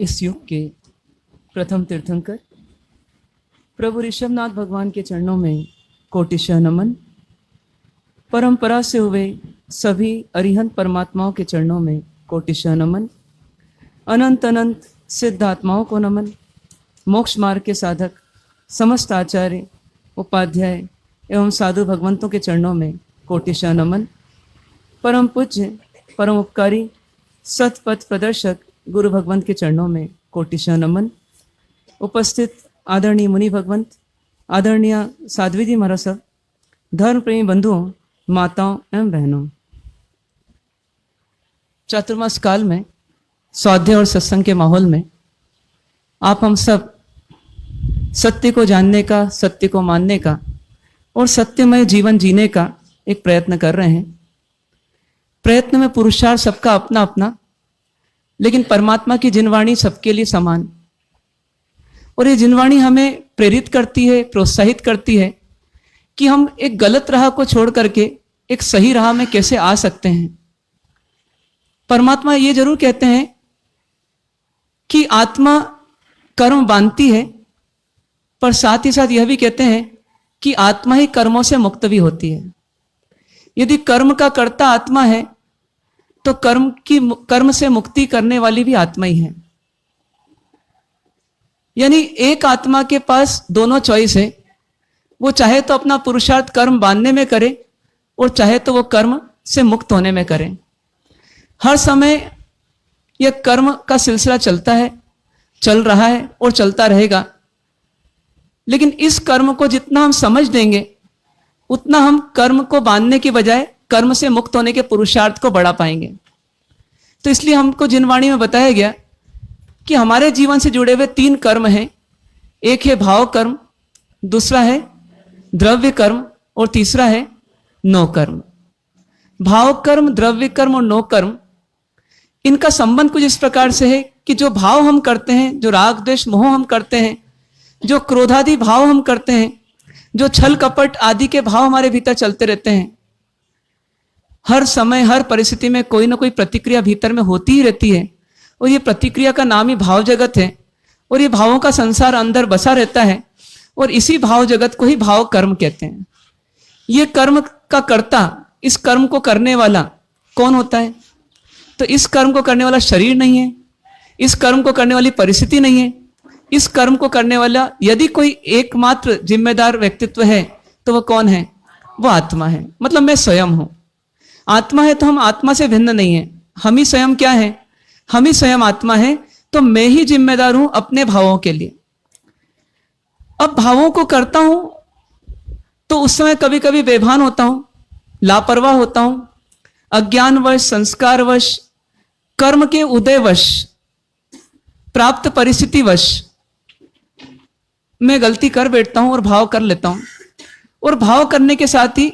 इस युग के प्रथम तीर्थंकर प्रभु ऋषभनाथ भगवान के चरणों में कोटिशः नमन। परंपरा से हुए सभी अरिहंत परमात्माओं के चरणों में कोटिशः नमन। अनंत अनंत सिद्ध आत्माओं को नमन। मोक्ष मार्ग के साधक समस्त आचार्य उपाध्याय एवं साधु भगवंतों के चरणों में कोटिशः नमन। परम पूज्य परम उपकारी सतपथ प्रदर्शक गुरु भगवंत के चरणों में कोटिशः नमन। उपस्थित आदरणीय मुनि भगवंत, आदरणीय साध्वी जी महाराज सब, धर्म प्रेमी बंधुओं, माताओं एवं बहनों, चातुर्मास काल में स्वाध्याय और सत्संग के माहौल में आप हम सब सत्य को जानने का, सत्य को मानने का और सत्यमय जीवन जीने का एक प्रयत्न कर रहे हैं। प्रयत्न में पुरुषार्थ सबका अपना अपना, लेकिन परमात्मा की जिनवाणी सबके लिए समान। और ये जिनवाणी हमें प्रेरित करती है, प्रोत्साहित करती है कि हम एक गलत राह को छोड़ करके एक सही राह में कैसे आ सकते हैं। परमात्मा ये जरूर कहते हैं कि आत्मा कर्म बांधती है, पर साथ ही साथ यह भी कहते हैं कि आत्मा ही कर्मों से मुक्त भी होती है। यदि कर्म का कर्ता आत्मा है तो कर्म से मुक्ति करने वाली भी आत्मा ही है। यानी एक आत्मा के पास दोनों चॉइस है। वो चाहे तो अपना पुरुषार्थ कर्म बांधने में करे और चाहे तो वो कर्म से मुक्त होने में करे। हर समय यह कर्म का सिलसिला चलता है, चल रहा है और चलता रहेगा। लेकिन इस कर्म को जितना हम समझ देंगे उतना हम कर्म को बांधने की बजाय कर्म से मुक्त होने के पुरुषार्थ को बढ़ा पाएंगे। तो इसलिए हमको जिनवाणी में बताया गया कि हमारे जीवन से जुड़े हुए 3 कर्म हैं। एक है भाव कर्म, दूसरा है द्रव्य कर्म और तीसरा है नो कर्म। भाव कर्म, द्रव्य कर्म और नो कर्म, इनका संबंध कुछ इस प्रकार से है कि जो भाव हम करते हैं, जो राग द्वेष मोह हम करते हैं, जो क्रोधादि भाव हम करते हैं, जो छल कपट आदि के भाव हमारे भीतर चलते रहते हैं, हर समय हर परिस्थिति में कोई ना कोई प्रतिक्रिया भीतर में होती ही रहती है। और ये प्रतिक्रिया का नाम ही भाव जगत है। और ये भावों का संसार अंदर बसा रहता है और इसी भाव जगत को ही भाव कर्म कहते हैं। ये कर्म का कर्ता, इस कर्म को करने वाला कौन होता है? तो इस कर्म को करने वाला शरीर नहीं है, इस कर्म को करने वाली परिस्थिति नहीं है। इस कर्म को करने वाला यदि कोई एकमात्र जिम्मेदार व्यक्तित्व है तो वह कौन है? वो आत्मा है। मतलब मैं स्वयं हूं। आत्मा है तो हम आत्मा से भिन्न नहीं है। हम ही स्वयं क्या है? हम ही स्वयं आत्मा है। तो मैं ही जिम्मेदार हूं अपने भावों के लिए। अब भावों को करता हूं तो उस समय कभी कभी बेभान होता हूं, लापरवाह होता हूं, अज्ञानवश, संस्कारवश, कर्म के उदयवश, प्राप्त परिस्थितिवश मैं गलती कर बैठता हूं और भाव कर लेता हूं। और भाव करने के साथ ही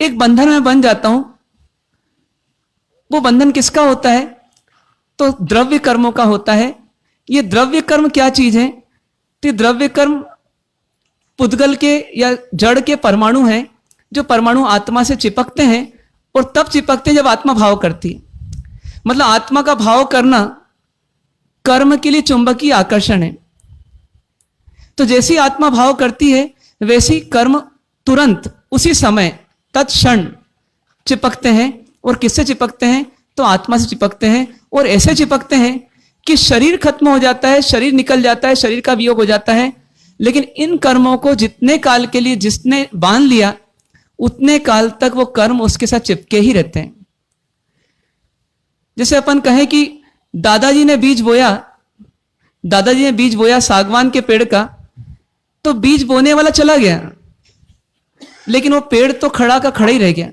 एक बंधन में बन जाता हूं। वो बंधन किसका होता है? तो द्रव्य कर्मों का होता है। ये द्रव्य कर्म क्या चीज है? तो द्रव्य कर्म पुद्गल के या जड़ के परमाणु हैं, जो परमाणु आत्मा से चिपकते हैं और तब चिपकते हैं जब आत्मा भाव करती है। मतलब आत्मा का भाव करना कर्म के लिए चुंबकीय आकर्षण है। तो जैसी आत्मा भाव करती है वैसी कर्म तुरंत उसी समय तत्क्षण चिपकते हैं। और किससे चिपकते हैं? तो आत्मा से चिपकते हैं। और ऐसे चिपकते हैं कि शरीर खत्म हो जाता है, शरीर निकल जाता है, शरीर का वियोग हो जाता है। लेकिन इन कर्मों को जितने काल के लिए जिसने बांध लिया उतने काल तक वो कर्म उसके साथ चिपके ही रहते हैं। जैसे अपन कहें कि दादाजी ने बीज बोया सागवान के पेड़ का, तो बीज बोने वाला चला गया लेकिन वो पेड़ तो खड़ा का खड़ा ही रह गया।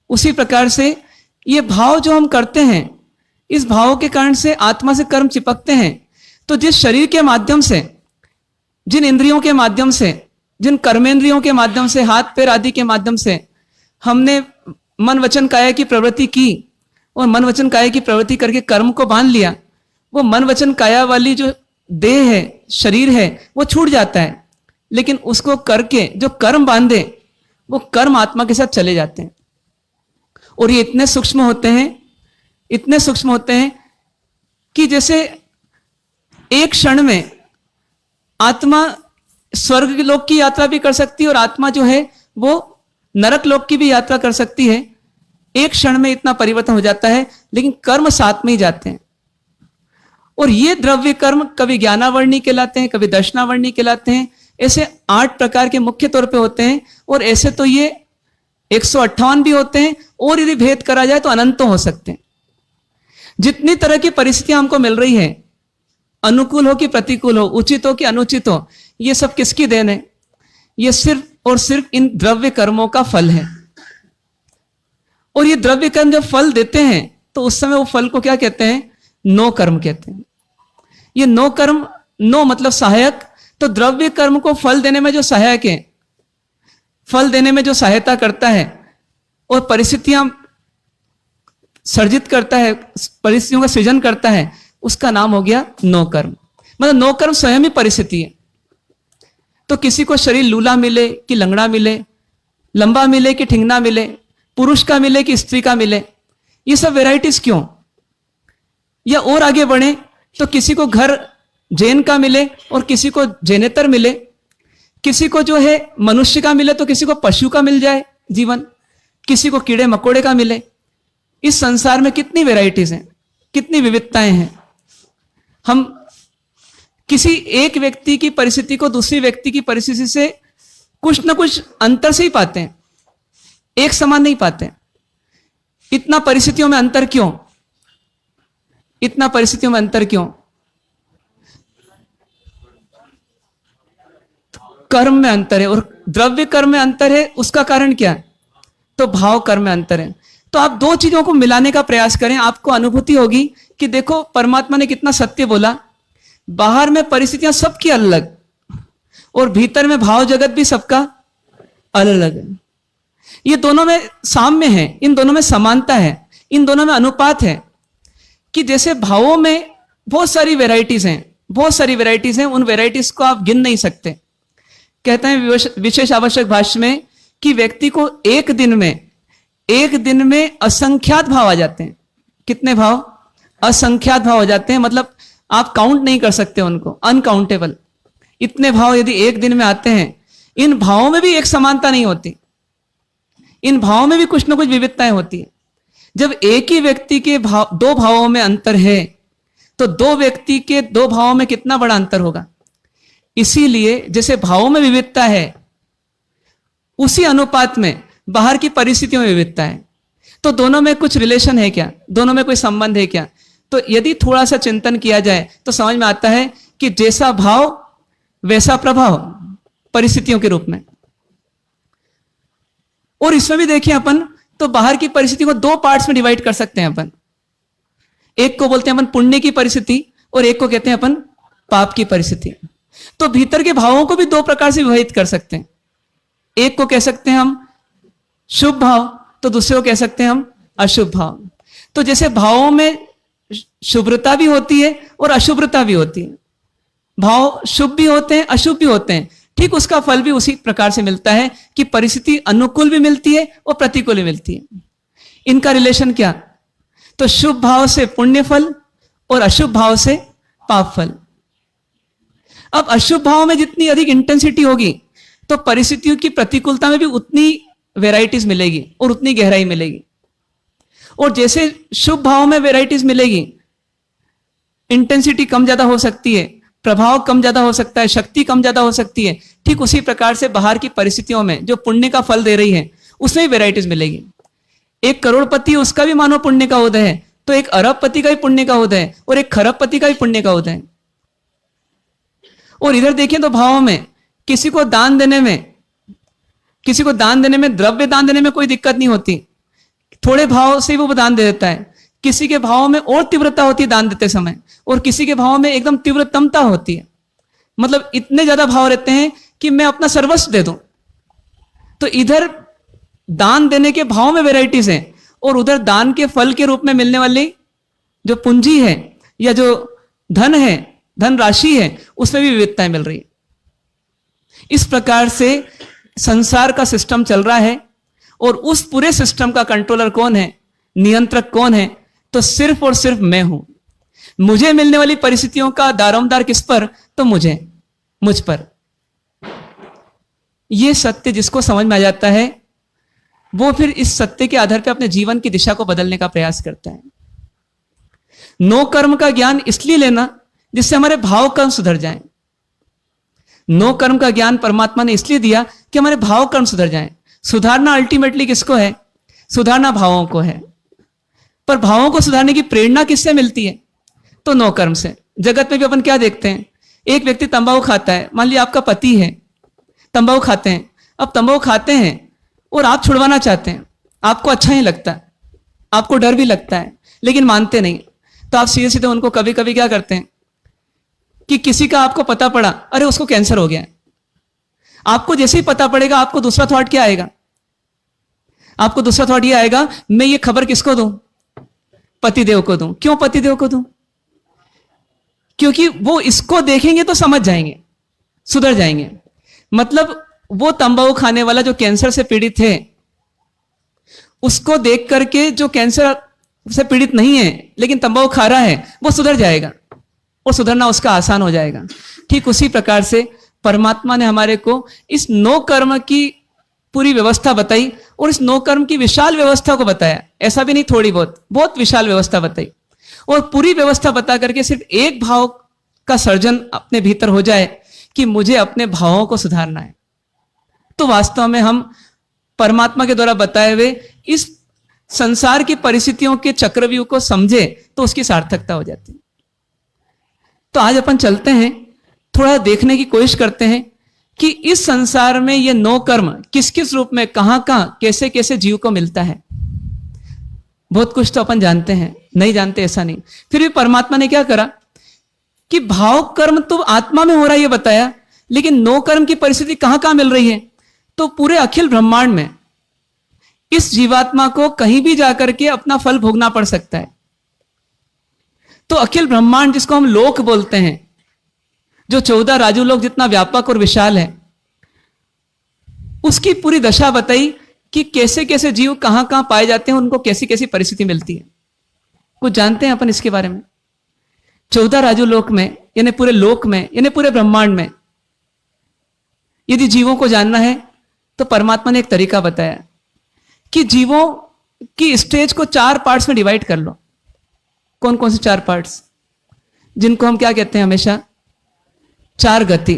उसी प्रकार से ये भाव जो हम करते हैं, इस भाव के कारण से आत्मा से कर्म चिपकते हैं। तो जिस शरीर के माध्यम से, जिन इंद्रियों के माध्यम से, जिन कर्मेंद्रियों के माध्यम से, हाथ पैर आदि के माध्यम से हमने मन वचन काया की प्रवृत्ति की और मन वचन काया की प्रवृत्ति करके कर्म को बांध लिया, वो मन वचन काया वाली जो देह है, शरीर है, वो छूट जाता है। लेकिन उसको करके जो कर्म बांधे वो कर्म आत्मा के साथ चले जाते हैं। और ये इतने सूक्ष्म होते हैं कि कि जैसे एक क्षण में आत्मा स्वर्ग लोक की यात्रा भी कर सकती है और आत्मा जो है वो नरक लोक की भी यात्रा कर सकती है। एक क्षण में इतना परिवर्तन हो जाता है, लेकिन कर्म साथ में ही जाते हैं। और ये द्रव्य कर्म कभी ज्ञानावर्णी कहलाते हैं, कभी दर्शनावर्णी कहलाते हैं। ऐसे 8 प्रकार के मुख्य तौर पे होते हैं, और ऐसे तो ये 158 भी होते हैं, और यदि भेद करा जाए तो अनंतों हो सकते हैं। जितनी तरह की परिस्थितियां हमको मिल रही है, अनुकूल हो कि प्रतिकूल हो, उचित हो कि अनुचित हो, ये सब किसकी देन है? ये सिर्फ और सिर्फ इन द्रव्य कर्मों का फल है। और ये द्रव्य कर्म जब फल देते हैं तो उस समय वो फल को क्या कहते हैं? नो कर्म कहते हैं। ये नो कर्म, नो मतलब सहायक, तो द्रव्य कर्म को फल देने में जो सहायक है, फल देने में जो सहायता करता है और परिस्थितियां सर्जित करता है, परिस्थितियों का सृजन करता है, उसका नाम हो गया नो कर्म। मतलब नो कर्म स्वयं ही परिस्थिति है। तो किसी को शरीर लूला मिले कि लंगड़ा मिले, लंबा मिले कि ठिंगना मिले, पुरुष का मिले कि स्त्री का मिले, ये सब वेराइटीज क्यों? या और आगे बढ़े तो किसी को घर जैन का मिले और किसी को जैनेतर मिले, किसी को जो है मनुष्य का मिले तो किसी को पशु का मिल जाए जीवन, किसी को कीड़े मकोड़े का मिले। इस संसार में कितनी वेराइटीज हैं, कितनी विविधताएं हैं। हम किसी एक व्यक्ति की परिस्थिति को दूसरी व्यक्ति की परिस्थिति से कुछ ना कुछ अंतर से ही पाते हैं, एक समान नहीं पाते। इतना परिस्थितियों में अंतर क्यों? इतना परिस्थितियों में अंतर क्यों? कर्म में अंतर है, और द्रव्य कर्म में अंतर है। उसका कारण क्या है? तो भाव कर्म में अंतर है। तो आप दो चीजों को मिलाने का प्रयास करें, आपको अनुभूति होगी कि देखो परमात्मा ने कितना सत्य बोला। बाहर में परिस्थितियां सबकी अलग, और भीतर में भाव जगत भी सबका अलग अलग है। ये दोनों में साम्य है, इन दोनों में समानता है, इन दोनों में अनुपात है। कि जैसे भावों में बहुत सारी वेराइटीज हैं, बहुत सारी वेराइटीज हैं, उन वेराइटीज को आप गिन नहीं सकते। कहते हैं विशेष आवश्यक भाष्य में कि व्यक्ति को एक दिन में असंख्यात भाव आ जाते हैं। कितने भाव? असंख्यात भाव हो जाते हैं, मतलब आप काउंट नहीं कर सकते उनको, अनकाउंटेबल। इतने भाव यदि एक दिन में आते हैं। इन भावों में भी एक समानता नहीं होती, इन भावों में भी कुछ ना कुछ विविधताएं होती है। जब एक ही व्यक्ति के दो भावों में अंतर है, तो दो व्यक्ति के दो भावों में कितना बड़ा अंतर होगा। इसीलिए जैसे भावों में विविधता है, उसी अनुपात में बाहर की परिस्थितियों में विविधता है। तो दोनों में कुछ रिलेशन है क्या? दोनों में कोई संबंध है क्या? तो यदि थोड़ा सा चिंतन किया जाए तो समझ में आता है कि जैसा भाव वैसा प्रभाव परिस्थितियों के रूप में। और इसमें भी देखिए अपन तो बाहर की परिस्थिति को दो पार्ट्स में डिवाइड कर सकते हैं अपन। एक को बोलते हैं अपन पुण्य की परिस्थिति, और एक को कहते हैं अपन पाप की परिस्थिति। तो भीतर के भावों को भी दो प्रकार से विभाजित कर सकते हैं। एक को कह सकते हैं हम शुभ भाव, तो दूसरे को कह सकते हैं हम अशुभ भाव। तो जैसे भावों में शुभ्रता भी होती है और अशुभ्रता भी होती है, भाव शुभ भी होते हैं अशुभ भी होते हैं, ठीक उसका फल भी उसी प्रकार से मिलता है कि परिस्थिति अनुकूल भी मिलती है और प्रतिकूल भी मिलती है। इनका रिलेशन क्या? तो शुभ भाव से पुण्य फल और अशुभ भाव से पाप फल। अब अशुभ भाव में जितनी अधिक इंटेंसिटी होगी तो परिस्थितियों की प्रतिकूलता में भी उतनी वेराइटीज मिलेगी और उतनी गहराई मिलेगी। और जैसे शुभ भाव में वेराइटीज मिलेगी, इंटेंसिटी कम ज्यादा हो सकती है, प्रभाव कम ज्यादा हो सकता है, शक्ति कम ज्यादा हो सकती है, ठीक उसी प्रकार से बाहर की परिस्थितियों में जो पुण्य का फल दे रही है उसमें भी वेराइटीज मिलेगी। एक करोड़पति उसका भी मानो पुण्य का उदय है, तो एक अरबपति का भी पुण्य का उदय है, और एक खरबपति का भी पुण्य का उदय है। और इधर देखें तो भावों में किसी को दान देने में द्रव्य दान देने में कोई दिक्कत नहीं होती, थोड़े भाव से वो दान दे देता है। किसी के भाव में और तीव्रता होती है दान देते समय, और किसी के भाव में एकदम तीव्रतमता होती है, मतलब इतने ज्यादा भाव रहते हैं कि मैं अपना सर्वस्व दे दूं। तो इधर दान देने के भाव में वेराइटीज हैं, और उधर दान के फल के रूप में मिलने वाली जो पूंजी है या जो धन है, धन राशि है, उसमें भी विविधताएं मिल रही है। इस प्रकार से संसार का सिस्टम चल रहा है, और उस पूरे सिस्टम का कंट्रोलर कौन है, नियंत्रक कौन है? तो सिर्फ और सिर्फ मैं हूं। मुझे मिलने वाली परिस्थितियों का दारोमदार किस पर? तो मुझ पर। यह सत्य जिसको समझ में आ जाता है, वो फिर इस सत्य के आधार पर अपने जीवन की दिशा को बदलने का प्रयास करता है। नो कर्म का ज्ञान इसलिए लेना जिससे हमारे भाव कर्म सुधर जाएं। नो कर्म का ज्ञान परमात्मा ने इसलिए दिया कि हमारे भाव कर्म सुधर जाएं। सुधारना अल्टीमेटली किसको है? सुधारना भावों को है। पर भावों को सुधारने की प्रेरणा किससे मिलती है? तो नो कर्म से। जगत में भी अपन क्या देखते हैं, एक व्यक्ति तंबाकू खाता है, मान लिया आपका पति है, तंबाकू खाते हैं। अब तंबाकू खाते हैं और आप छुड़वाना चाहते हैं, आपको अच्छा नहीं लगता, आपको डर भी लगता है, लेकिन मानते नहीं। तो आप सीधे सीधे उनको कभी कभी क्या करते हैं कि किसी का आपको पता पड़ा, अरे उसको कैंसर हो गया है। आपको जैसे ही पता पड़ेगा, आपको दूसरा थॉट क्या आएगा? आपको दूसरा थॉट ये आएगा, मैं ये खबर किसको दूं? पतिदेव को दूं। क्यों पतिदेव को दूं? क्योंकि वो इसको देखेंगे तो समझ जाएंगे, सुधर जाएंगे। मतलब वो तंबाकू खाने वाला जो कैंसर से पीड़ित है, उसको देख करके जो कैंसर से पीड़ित नहीं है लेकिन तंबाकू खा रहा है, वो सुधर जाएगा और सुधरना उसका आसान हो जाएगा। ठीक उसी प्रकार से परमात्मा ने हमारे को इस नो कर्म की पूरी व्यवस्था बताई और इस नो कर्म की विशाल व्यवस्था को बताया। ऐसा भी नहीं थोड़ी बहुत, बहुत विशाल व्यवस्था बताई। और पूरी व्यवस्था बता करके सिर्फ एक भाव का सर्जन अपने भीतर हो जाए कि मुझे अपने भावों को सुधारना है, तो वास्तव में हम परमात्मा के द्वारा बताए हुए इस संसार की परिस्थितियों के चक्रव्यूह को समझे तो उसकी सार्थकता हो जाती है। तो आज अपन चलते हैं, थोड़ा देखने की कोशिश करते हैं कि इस संसार में ये नो कर्म किस किस रूप में, कहां कहां, कैसे कैसे जीव को मिलता है। बहुत कुछ तो अपन जानते हैं, नहीं जानते ऐसा नहीं। फिर भी परमात्मा ने क्या करा कि भाव कर्म तो आत्मा में हो रहा है ये बताया, लेकिन नो कर्म की परिस्थिति कहां कहां मिल रही है? तो पूरे अखिल ब्रह्मांड में इस जीवात्मा को कहीं भी जाकर के अपना फल भोगना पड़ सकता है। तो अखिल ब्रह्मांड जिसको हम लोक बोलते हैं, जो 14 राजू लोक जितना व्यापक और विशाल है, उसकी पूरी दशा बताई कि कैसे कैसे जीव कहां कहां पाए जाते हैं, उनको कैसी कैसी परिस्थिति मिलती है। कुछ जानते हैं अपन इसके बारे में? 14 राजू लोक में, यानी पूरे लोक में, यानी पूरे ब्रह्मांड में यदि जीवों को जानना है तो परमात्मा ने एक तरीका बताया कि जीवों की स्टेज को 4 पार्ट्स में डिवाइड कर लो। कौन कौन से 4 पार्ट्स? जिनको हम क्या कहते हैं हमेशा? 4 गति।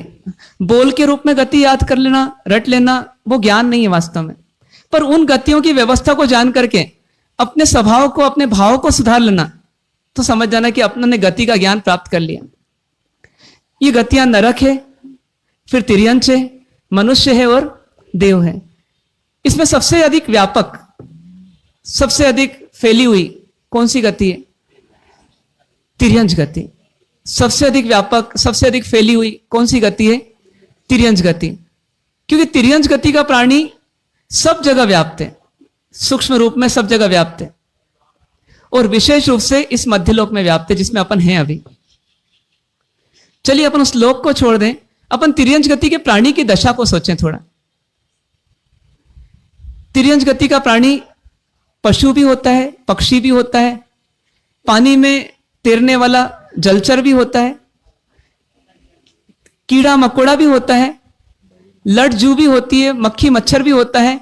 बोल के रूप में गति याद कर लेना, रट लेना, वो ज्ञान नहीं है वास्तव में। पर उन गतियों की व्यवस्था को जान करके अपने स्वभाव को, अपने भाव को सुधार लेना, तो समझ जाना कि अपने ने गति का ज्ञान प्राप्त कर लिया। ये गतियां नरक है, फिर तिर्यंच है, मनुष्य है और देव है। इसमें सबसे अधिक व्यापक, सबसे अधिक फैली हुई कौन सी गति है? तिर्यंच गति। सबसे अधिक व्यापक, सबसे अधिक फैली हुई कौन सी गति है? तिर्यंच गति। क्योंकि तिर्यंच गति का प्राणी सब जगह व्याप्त है, सूक्ष्म रूप में सब जगह व्याप्त है, और विशेष रूप से इस मध्यलोक में व्याप्त है जिसमें अपन हैं अभी। चलिए अपन उस लोक को छोड़ दें, अपन तिर्यंच गति के प्राणी की दशा को सोचें थोड़ा। तिर्यंच गति का प्राणी पशु भी होता है, पक्षी भी होता है, पानी में तैरने वाला जलचर भी होता है, कीड़ा मकोड़ा भी होता है, लट जू भी होती है, मक्खी मच्छर भी होता है,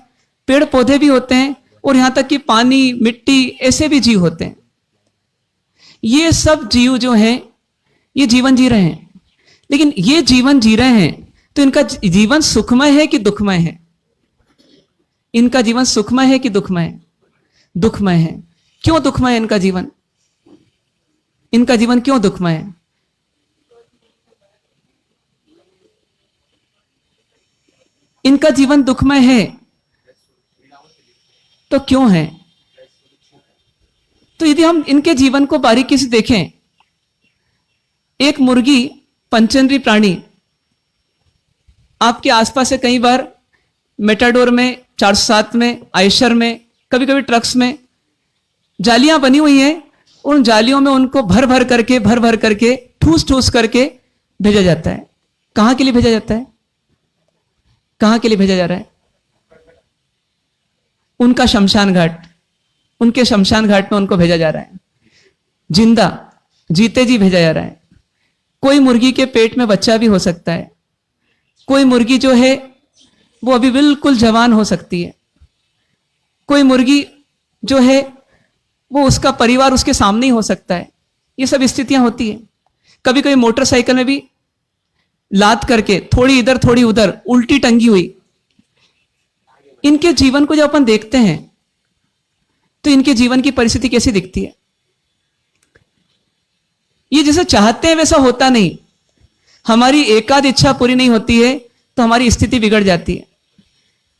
पेड़ पौधे भी होते हैं, और यहां तक कि पानी, मिट्टी, ऐसे भी जीव होते हैं। ये सब जीव जो हैं ये जीवन जी रहे हैं। लेकिन ये जीवन जी रहे हैं तो इनका जीवन सुखमय है कि दुखमय है? इनका जीवन सुखमय है कि दुखमय है? दुखमय है। क्यों दुखमय है इनका जीवन? इनका जीवन क्यों दुखमय है? इनका जीवन दुखमय है तो क्यों है? तो यदि हम इनके जीवन को बारीकी से देखें, एक मुर्गी पंचेंद्रीय प्राणी आपके आसपास से कई बार मेटाडोर में, 407 में, आयशर में, कभी कभी ट्रक्स में जालियां बनी हुई हैं, उन जालियों में उनको भर भर करके ठूस ठूस करके भेजा जाता है। कहां के लिए भेजा जाता है? कहां के लिए भेजा जा रहा है? उनका शमशान घाट, उनके शमशान घाट में उनको भेजा जा रहा है। जिंदा जीते जी भेजा जा रहा है। कोई मुर्गी के पेट में बच्चा भी हो सकता है, कोई मुर्गी जो है वो अभी बिल्कुल जवान हो सकती है, कोई मुर्गी जो है वो उसका परिवार उसके सामने ही हो सकता है। ये सब स्थितियां होती है। कभी कभी मोटरसाइकिल में भी लाद करके थोड़ी इधर थोड़ी उधर उल्टी टंगी हुई, इनके जीवन को जब अपन देखते हैं तो इनके जीवन की परिस्थिति कैसी दिखती है। ये जैसे चाहते हैं वैसा होता नहीं। हमारी एकाध इच्छा पूरी नहीं होती है तो हमारी स्थिति बिगड़ जाती है।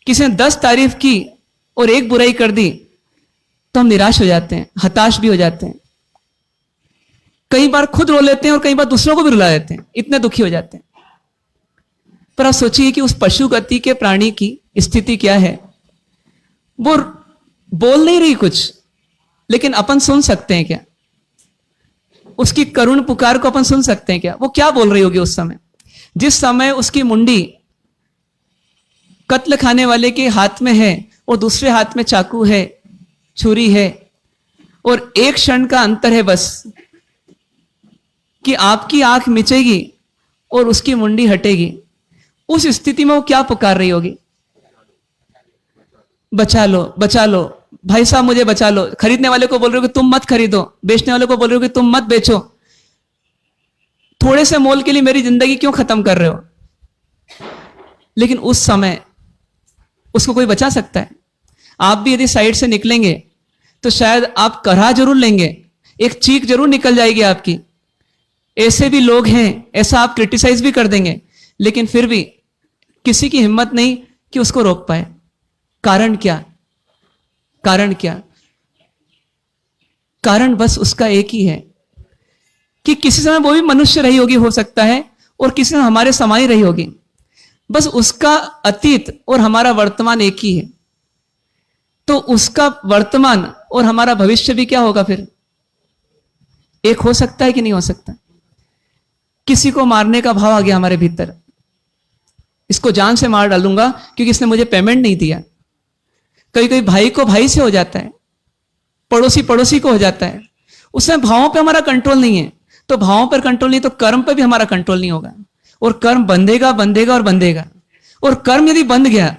किसी ने 10 तारीफ की और एक बुराई कर दी तो हम निराश हो जाते हैं, हताश भी हो जाते हैं। कई बार खुद रो लेते हैं और कई बार दूसरों को भी रुला देते हैं, इतने दुखी हो जाते हैं। पर आप सोचिए कि उस पशु गति के प्राणी की स्थिति क्या है। वो बोल नहीं रही कुछ, लेकिन अपन सुन सकते हैं क्या? उसकी करुण पुकार को अपन सुन सकते हैं क्या? वो क्या बोल रही होगी उस समय, जिस समय उसकी मुंडी कत्ल खाने वाले के हाथ में है और दूसरे हाथ में चाकू है, छुरी है, और एक क्षण का अंतर है बस कि आपकी आंख मिचेगी और उसकी मुंडी हटेगी। उस स्थिति में वो क्या पुकार रही होगी? बचा लो, बचा लो, भाई साहब मुझे बचा लो। खरीदने वाले को बोल रहे हो कि तुम मत खरीदो, बेचने वाले को बोल रहे हो कि तुम मत बेचो। थोड़े से मोल के लिए मेरी जिंदगी क्यों खत्म कर रहे हो? लेकिन उस समय उसको कोई बचा सकता है? आप भी यदि साइड से निकलेंगे तो शायद आप करहा जरूर लेंगे, एक चीख जरूर निकल जाएगी आपकी। ऐसे भी लोग हैं, ऐसा आप क्रिटिसाइज भी कर देंगे, लेकिन फिर भी किसी की हिम्मत नहीं कि उसको रोक पाए। कारण क्या? कारण क्या? कारण बस उसका एक ही है कि किसी समय वो भी मनुष्य रही होगी, हो सकता है, और किसी समय हमारे समान ही रही होगी। बस उसका अतीत और हमारा वर्तमान एक ही है। तो उसका वर्तमान और हमारा भविष्य भी क्या होगा फिर? एक हो सकता है कि नहीं हो सकता? किसी को मारने का भाव आ गया हमारे भीतर, इसको जान से मार डालूंगा क्योंकि इसने मुझे पेमेंट नहीं दिया। कभी कभी भाई को भाई से हो जाता है, पड़ोसी पड़ोसी को हो जाता है। उसमें भावों पे हमारा कंट्रोल नहीं है, तो भावों पर कंट्रोल नहीं तो कर्म पे भी हमारा कंट्रोल नहीं होगा, और कर्म बंधेगा बंधेगा और बंधेगा। और कर्म यदि बंध गया,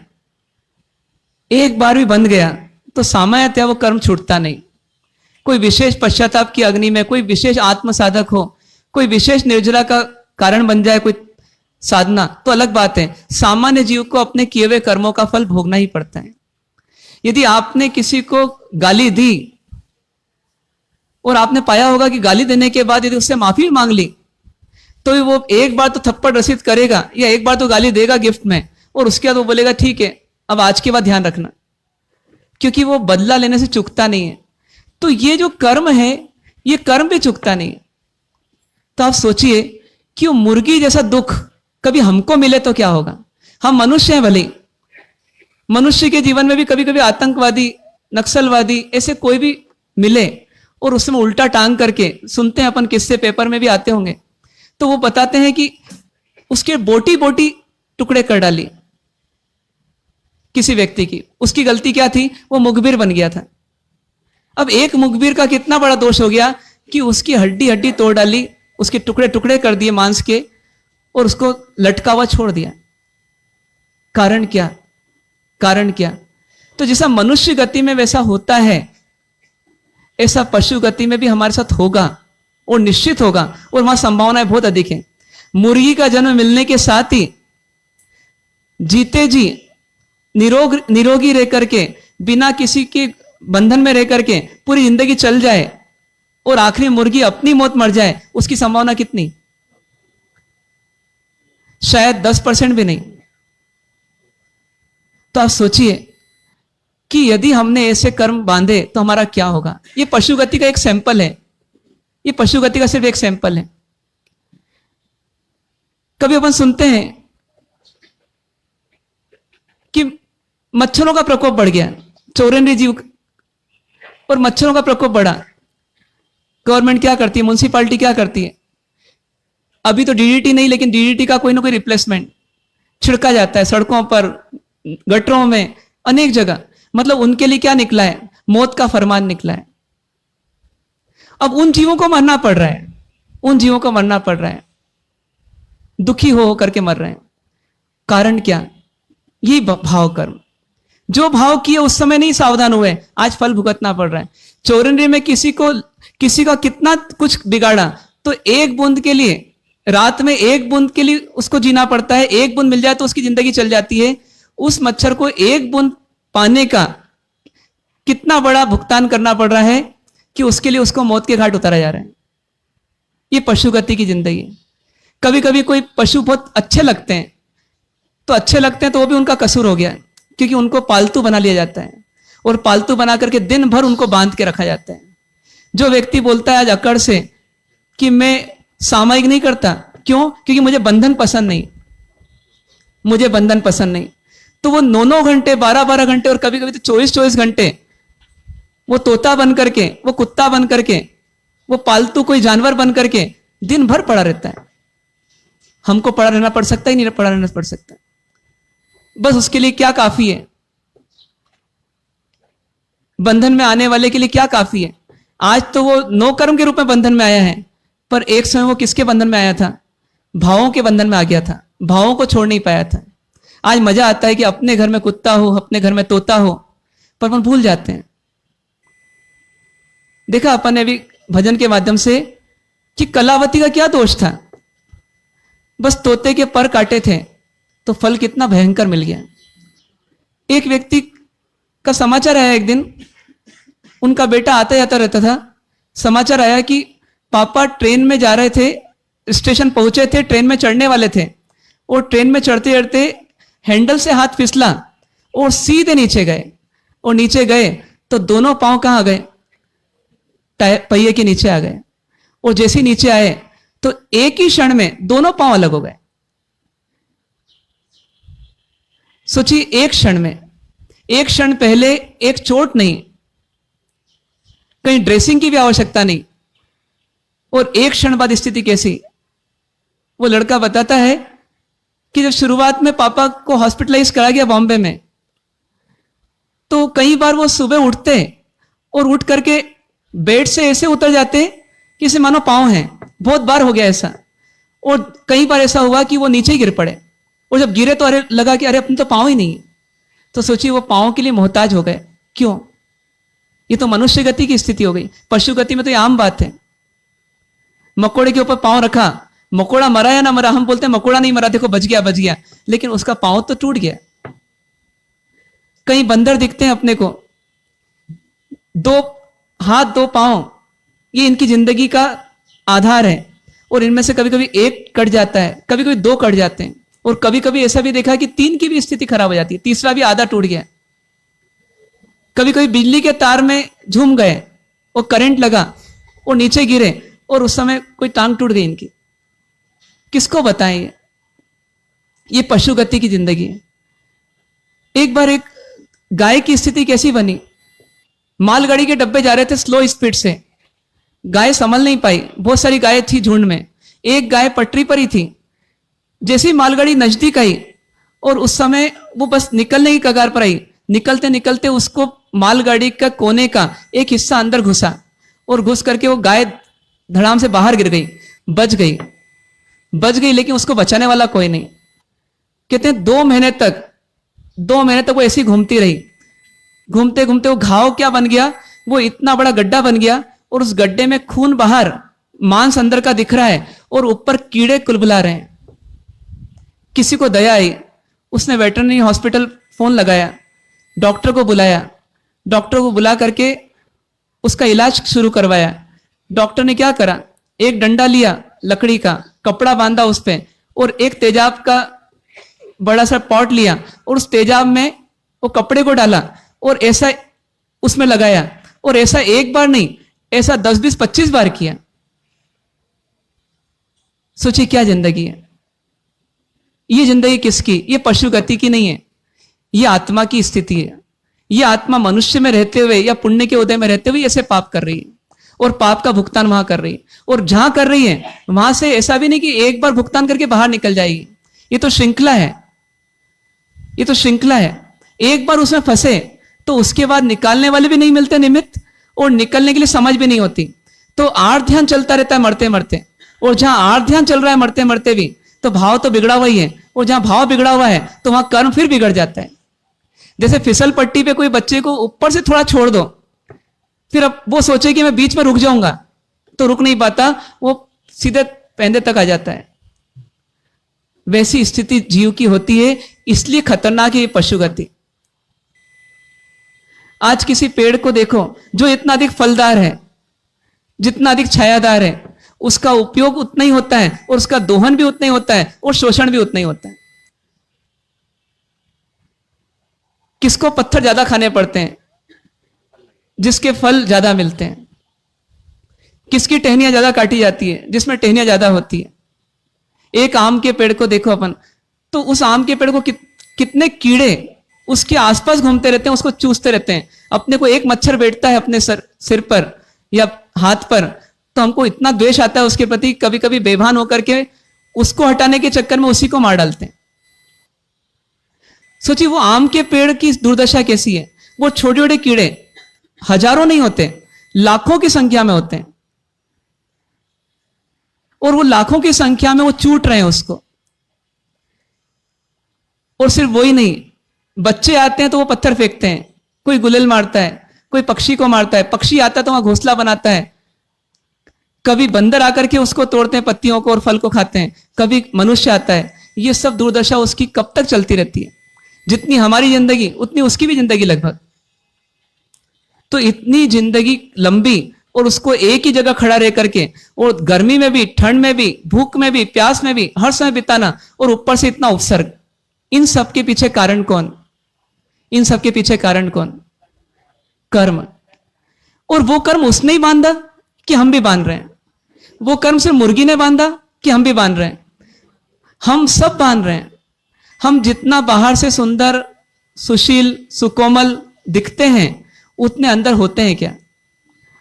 एक बार भी बंध गया, तो सामान्यतः वो कर्म छूटता नहीं। कोई विशेष पश्चाताप की अग्नि में कोई विशेष आत्म साधक हो, कोई विशेष निर्जला का कारण बन जाए कोई साधना, तो अलग बात है। सामान्य जीव को अपने किए हुए कर्मों का फल भोगना ही पड़ता है। यदि आपने किसी को गाली दी और आपने पाया होगा कि गाली देने के बाद यदि उससे माफी मांग ली, तो वो एक बार तो थप्पड़ रसीद करेगा या एक बार तो गाली देगा गिफ्ट में, और उसके बाद वो बोलेगा ठीक है अब आज के बाद ध्यान रखना, क्योंकि वो बदला लेने से चूकता नहीं है। तो ये जो कर्म है, ये कर्म भी चूकता नहीं है। तो आप सोचिए कि वो मुर्गी जैसा दुख कभी हमको मिले तो क्या होगा? हम मनुष्य हैं भले, मनुष्य के जीवन में भी कभी कभी आतंकवादी, नक्सलवादी ऐसे कोई भी मिले और उसमें उल्टा टांग करके, सुनते हैं अपन किस्से, पेपर में भी आते होंगे, तो वो बताते हैं कि उसके बोटी बोटी टुकड़े कर डाली किसी व्यक्ति की। उसकी गलती क्या थी? वो मुखबिर बन गया था। अब एक मुखबिर का कितना बड़ा दोष हो गया कि उसकी हड्डी हड्डी तोड़ डाली, उसके टुकड़े टुकड़े कर दिए मांस के, और उसको लटका हुआ छोड़ दिया। कारण क्या? कारण क्या? तो जैसा मनुष्य गति में वैसा होता है, ऐसा पशु गति में भी हमारे साथ होगा, और निश्चित होगा, और वहां संभावनाएं बहुत अधिक है। मुर्गी का जन्म मिलने के साथ ही जीते जी निरोगी रह करके, बिना किसी के बंधन में रह करके पूरी जिंदगी चल जाए, और आखिरी मुर्गी अपनी मौत मर जाए, उसकी संभावना कितनी? शायद 10% भी नहीं। तो आप सोचिए कि यदि हमने ऐसे कर्म बांधे तो हमारा क्या होगा। ये पशुगति का एक सैंपल है, ये पशुगति का सिर्फ एक सैंपल है। कभी अपन सुनते हैं कि मच्छरों का प्रकोप बढ़ गया, चौरंडी जीव, और मच्छरों का प्रकोप बढ़ा। गवर्नमेंट क्या करती है, म्युनिसिपालिटी क्या करती है? अभी तो डीडीटी नहीं, लेकिन डीडीटी का कोई ना कोई रिप्लेसमेंट छिड़का जाता है सड़कों पर, गटरों में, अनेक जगह। मतलब उनके लिए क्या निकला है? मौत का फरमान निकला है। अब उन जीवों को मरना पड़ रहा है, उन जीवों को मरना पड़ रहा है, दुखी हो करके मर रहे हैं। कारण क्या? ये भाव कर्म। जो भाव किए उस समय नहीं सावधान हुए, आज फल भुगतना पड़ रहा है। चौरंगी में किसी का कितना कुछ बिगाड़ा, तो एक बूंद के लिए, रात में एक बूंद के लिए उसको जीना पड़ता है। एक बूंद मिल जाए तो उसकी जिंदगी चल जाती है। उस मच्छर को एक बूंद पाने का कितना बड़ा भुगतान करना पड़ रहा है कि उसके लिए उसको मौत के घाट उतारा जा रहा है। ये पशु गति की जिंदगी है। कभी कभी कोई पशु बहुत अच्छे लगते हैं, तो वो भी उनका कसूर हो गया है, क्योंकि उनको पालतू बना लिया जाता है और पालतू बना करके दिन भर उनको बांध के रखा जाता है। जो व्यक्ति बोलता है आज अकड़ से कि मैं सामायिक नहीं करता, क्यों? क्योंकि मुझे बंधन पसंद नहीं, तो वो 9-9 घंटे, 12-12 घंटे और कभी कभी तो 24-24 घंटे वो तोता बन करके, वो कुत्ता बन करके, वो पालतू कोई जानवर बन करके दिन भर पड़ा रहता है। हमको पड़ा रहना पड़ सकता ही नहीं, पड़ा रहना पड़ सकता है। बस उसके लिए क्या काफी है? बंधन में आने वाले के लिए क्या काफी है? आज तो वो नौकर्म के रूप में बंधन में आया है, पर एक समय वो किसके बंधन में आया था? भावों के बंधन में आ गया था, भावों को छोड़ नहीं पाया था। आज मजा आता है कि अपने घर में कुत्ता हो, अपने घर में तोता हो, पर अपन भूल जाते हैं। देखा अपन ने भी भजन के माध्यम से कि कलावती का क्या दोष था? बस तोते के पर काटे थे तो फल कितना भयंकर मिल गया। एक व्यक्ति का समाचार आया, एक दिन उनका बेटा आता जाता रहता था, समाचार आया कि पापा ट्रेन में जा रहे थे, स्टेशन पहुंचे थे, ट्रेन में चढ़ने वाले थे, और ट्रेन में चढ़ते चढ़ते हैंडल से हाथ फिसला और सीधे नीचे गए, और नीचे गए तो दोनों पांव कहां गए? पहिए के नीचे आ गए। और जैसे नीचे आए तो एक ही क्षण में दोनों पांव अलग हो गए। सोचिए, एक क्षण में, एक क्षण पहले एक चोट नहीं, कहीं ड्रेसिंग की भी आवश्यकता नहीं, और एक क्षण बाद स्थिति कैसी? वो लड़का बताता है कि जब शुरुआत में पापा को हॉस्पिटलाइज करा गया बॉम्बे में, तो कई बार वो सुबह उठते और उठ करके बेड से ऐसे उतर जाते कि इसे मानो पांव हैं। बहुत बार हो गया ऐसा, और कई बार ऐसा हुआ कि वो नीचे ही गिर पड़े, और जब गिरे तो अरे लगा कि अरे अपने तो पांव ही नहीं है। तो सोचिए, वो पांव के लिए मोहताज हो गए। क्यों? ये तो मनुष्य गति की स्थिति हो गई। पशु गति में तो ये आम बात है। मकोड़े के ऊपर पांव रखा, मकोड़ा मरा या ना मरा, हम बोलते हैं मकोड़ा नहीं मरा, देखो बच गया, लेकिन उसका पांव तो टूट गया। कई बंदर दिखते हैं अपने को, 2 हाथ 2 पांव, ये इनकी जिंदगी का आधार है, और इनमें से कभी कभी एक कट जाता है, कभी कभी 2 कट जाते हैं, और कभी कभी ऐसा भी देखा है कि 3 की भी स्थिति खराब हो जाती है, तीसरा भी आधा टूट गया। कभी कभी बिजली के तार में झूम गए और करंट लगा और नीचे गिरे, और उस समय कोई टांग टूट गई इनकी। किसको बताएं? ये पशु गति की जिंदगी है। एक बार एक गाय की स्थिति कैसी बनी? मालगाड़ी के डब्बे जा रहे थे स्लो स्पीड से, गाय संभल नहीं पाई, बहुत सारी गाय थी झुंड में, एक गाय पटरी पर ही थी। जैसी मालगाड़ी नजदीक आई और उस समय वो बस निकलने की कगार पर आई, निकलते निकलते उसको मालगाड़ी का कोने का एक हिस्सा अंदर घुसा, और घुस करके वो गाय धड़ाम से बाहर गिर गई, बच गई, लेकिन उसको बचाने वाला कोई नहीं। कहते हैं 2 महीने तक वो ऐसी घूमती रही। घूमते घूमते वो घाव क्या बन गया? वो इतना बड़ा गड्ढा बन गया, और उस गड्ढे में खून बाहर, मांस अंदर का दिख रहा है, और ऊपर कीड़े कुलबुला रहे हैं। किसी को दया आई, उसने वेटरनरी हॉस्पिटल फोन लगाया, डॉक्टर को बुला करके उसका इलाज शुरू करवाया। डॉक्टर ने क्या करा? एक डंडा लिया लकड़ी का, कपड़ा बांधा उस पे, और एक तेजाब का बड़ा सा पॉट लिया, और उस तेजाब में वो कपड़े को डाला और ऐसा उसमें लगाया, और ऐसा एक बार नहीं, ऐसा 10, 20, 25 बार किया। सोचिए क्या जिंदगी है ये? जिंदगी किसकी? ये पशु गति की नहीं है, ये आत्मा की स्थिति है। ये आत्मा मनुष्य में रहते हुए या पुण्य के उदय में रहते हुए ऐसे पाप कर रही है, और पाप का भुगतान वहां कर रही है, और जहां कर रही है वहां से ऐसा भी नहीं कि एक बार भुगतान करके बाहर निकल जाएगी। ये तो श्रृंखला है, एक बार उसमें फंसे तो उसके बाद निकालने वाले भी नहीं मिलते निमित्त, और निकलने के लिए समझ भी नहीं होती, तो आर्त ध्यान चलता रहता है मरते मरते। और जहां आर्थ ध्यान चल रहा है मरते मरते भी, तो भाव तो बिगड़ा हुआ ही है, और जहां भाव बिगड़ा हुआ है तो वहां कर्म फिर बिगड़ जाता है। जैसे फिसल पट्टी पे कोई बच्चे को ऊपर से थोड़ा छोड़ दो, फिर अब वो सोचे कि मैं बीच में रुक जाऊंगा, तो रुक नहीं पाता, वो सीधे पैंदे तक आ जाता है। वैसी स्थिति जीव की होती है, इसलिए खतरनाक है ये पशु गति। आज किसी पेड़ को देखो जो इतना अधिक फलदार है, जितना अधिक छायादार है, उसका उपयोग उतना ही होता है, और उसका दोहन भी उतना ही होता है, और शोषण भी उतना ही होता है। किसको पत्थर ज्यादा खाने पड़ते हैं? जिसके फल ज्यादा मिलते हैं। किसकी टहनियां ज्यादा काटी जाती है? जिसमें टहनियां ज्यादा होती है। एक आम के पेड़ को देखो अपन, तो उस आम के पेड़ को कितने कीड़े उसके आसपास घूमते रहते हैं, उसको चूसते रहते हैं। अपने को एक मच्छर बैठता है अपने सिर पर या हाथ पर, तो हमको इतना द्वेष आता है उसके प्रति, कभी कभी बेभान होकर के उसको हटाने के चक्कर में उसी को मार डालते हैं। सोचिए वो आम के पेड़ की दुर्दशा कैसी है। वो छोटे छोटे कीड़े हजारों नहीं होते, लाखों की संख्या में होते हैं, और वो लाखों की संख्या में वो चूट रहे हैं उसको। और सिर्फ वही नहीं, बच्चे आते हैं तो वो पत्थर फेंकते हैं, कोई गुलेल मारता है, कोई पक्षी को मारता है, पक्षी आता है तो वहां घोंसला बनाता है, कभी बंदर आकर के उसको तोड़ते हैं पत्तियों को और फल को खाते हैं, कभी मनुष्य आता है। ये सब दुर्दशा उसकी कब तक चलती रहती है? जितनी हमारी जिंदगी उतनी उसकी भी जिंदगी लगभग। तो इतनी जिंदगी लंबी, और उसको एक ही जगह खड़ा रह करके, और गर्मी में भी, ठंड में भी, भूख में भी, प्यास में भी, हर समय बिताना, और ऊपर से इतना उपसर्ग। इन सब के पीछे कारण कौन? इन सब के पीछे कारण कौन? कर्म। और वो कर्म उसने ही बांधा कि हम भी बांध रहे हैं? वो कर्म सिर्फ मुर्गी ने बांधा कि हम भी बांध रहे हैं? हम सब बांध रहे हैं। हम जितना बाहर से सुंदर, सुशील, सुकोमल दिखते हैं, उतने अंदर होते हैं क्या?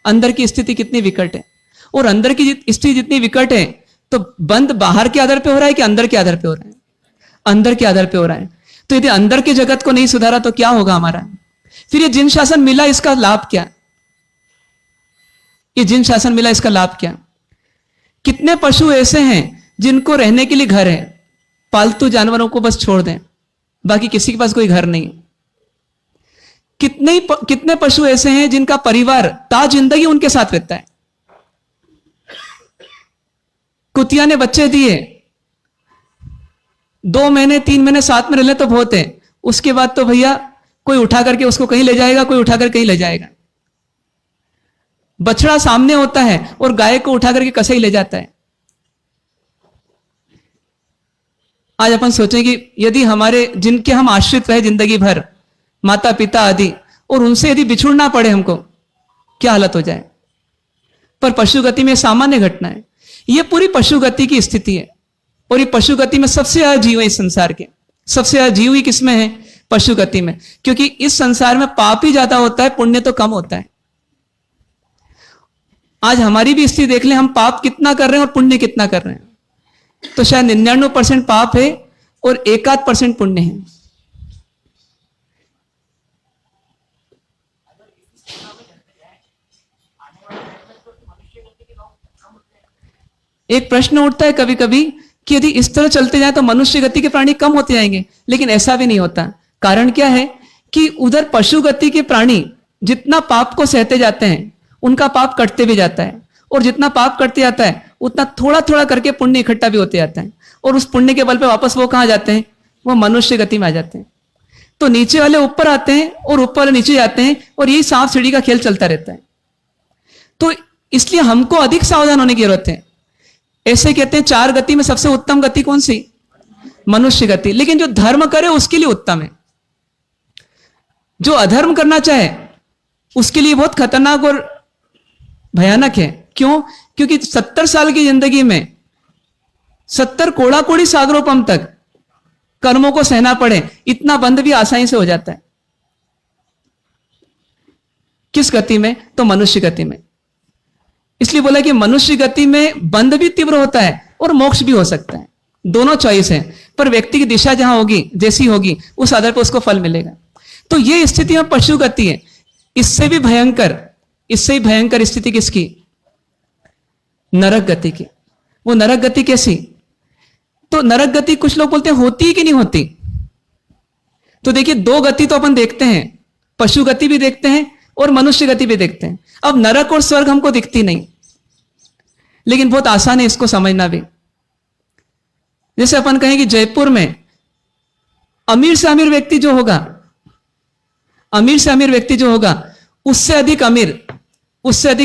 अंदर की स्थिति कितनी विकट है। और अंदर की स्थिति जितनी विकट है, तो बंद बाहर के आधार पे हो रहा है कि अंदर के आधार पे हो रहा है? अंदर के आधार पे हो रहा है। तो यदि अंदर के जगत को नहीं सुधारा तो क्या होगा हमारा? फिर ये जिन शासन मिला, इसका लाभ क्या? ये जिन शासन मिला, इसका लाभ क्या? कितने पशु ऐसे हैं जिनको रहने के लिए घर है, पालतू जानवरों को बस छोड़ दें, बाकी किसी के पास कोई घर नहीं। कितने पशु ऐसे हैं जिनका परिवार ता जिंदगी उनके साथ रहता है। कुतिया ने बच्चे दिए, 2 महीने 3 महीने साथ में रह ले तो बहुत है, उसके बाद तो भैया कोई उठा करके उसको कहीं ले जाएगा, कोई उठा कर कहीं ले जाएगा। बछड़ा सामने होता है और गाय को उठा करके कसे ही ले जाता है। आज अपन सोचें कि यदि हमारे, जिनके हम आश्रित रहे जिंदगी भर, माता पिता आदि, और उनसे यदि बिछुड़ना पड़े हमको, क्या हालत हो जाए। पर पशु गति में सामान्य घटना है। यह पूरी पशु गति की स्थिति है। और ये पशु गति में सबसे ज्यादा जीव है इस संसार के। सबसे ज्यादा जीव ही किसमें है? पशु गति में। क्योंकि इस संसार में पाप ही ज्यादा होता है, पुण्य तो कम होता है। आज हमारी भी स्थिति देख लें, हम पाप कितना कर रहे हैं और पुण्य कितना कर रहे हैं। तो शायद 99% पाप है और 1-8% पुण्य है। एक प्रश्न उठता है कभी कभी कि यदि इस तरह चलते जाए तो मनुष्य गति के प्राणी कम होते जाएंगे, लेकिन ऐसा भी नहीं होता। कारण क्या है कि उधर पशु गति के प्राणी जितना पाप को सहते जाते हैं, उनका पाप कटते भी जाता है, और जितना पाप कटते जाता है उतना थोड़ा थोड़ा करके पुण्य इकट्ठा भी होते जाता है, और उस पुण्य के बल पे वापस वो कहां जाते हैं? वो मनुष्य गति में आ जाते हैं। तो नीचे वाले ऊपर आते हैं और ऊपर वाले नीचे जाते हैं, और यही सांप सीढ़ी का खेल चलता रहता है। तो इसलिए हमको अधिक सावधान होने की जरूरत है। ऐसे कहते हैं 4 गति में सबसे उत्तम गति कौन सी? मनुष्य गति। लेकिन जो धर्म करे उसके लिए उत्तम है। जो अधर्म करना चाहे उसके लिए बहुत खतरनाक और भयानक है। क्यों? क्योंकि 70 साल की जिंदगी में 70 कोड़ा कोड़ी सागरोपम तक कर्मों को सहना पड़े, इतना बंध भी आसानी से हो जाता है। किस गति में? तो मनुष्य गति में। इसलिए बोला कि मनुष्य गति में बंध भी तीव्र होता है और मोक्ष भी हो सकता है। दोनों चॉइस है, पर व्यक्ति की दिशा जहां होगी, जैसी होगी, उस आधार पर उसको फल मिलेगा। तो ये स्थिति में पशु गति है। इससे भी भयंकर स्थिति किसकी? नरक गति की। वो नरक गति कैसी? तो नरक गति कुछ लोग बोलते हैं होती कि नहीं होती। तो देखिए, दो गति तो अपन देखते हैं, पशु गति भी देखते हैं और मनुष्य गति भी देखते हैं। अब नरक और स्वर्ग हमको दिखती नहीं, लेकिन बहुत आसान है इसको समझना भी। जैसे अपन कहें कि जयपुर में अमीर से अमीर व्यक्ति जो होगा, अमीर से अमीर व्यक्ति जो होगा, उससे अधिक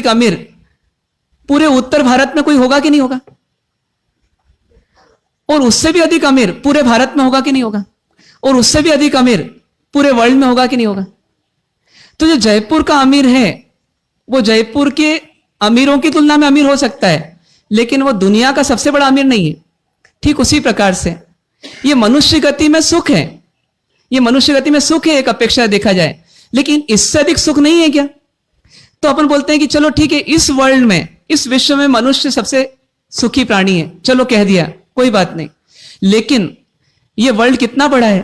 अमीर पूरे उत्तर भारत में कोई होगा कि नहीं होगा? और उससे भी अधिक अमीर पूरे भारत में होगा कि नहीं होगा? और उससे भी अधिक अमीर पूरे वर्ल्ड में होगा कि नहीं होगा? तो जो जयपुर का अमीर है, वो जयपुर के अमीरों की तुलना में अमीर हो सकता है, लेकिन वो दुनिया का सबसे बड़ा अमीर नहीं है। ठीक उसी प्रकार से ये मनुष्य गति में सुख है, ये मनुष्य गति में सुख है एक अपेक्षा देखा जाए, लेकिन इससे अधिक सुख नहीं है क्या? तो अपन बोलते हैं कि चलो ठीक है, इस वर्ल्ड में, इस विश्व में मनुष्य सबसे सुखी प्राणी है, चलो कह दिया, कोई बात नहीं। लेकिन ये वर्ल्ड कितना बड़ा है,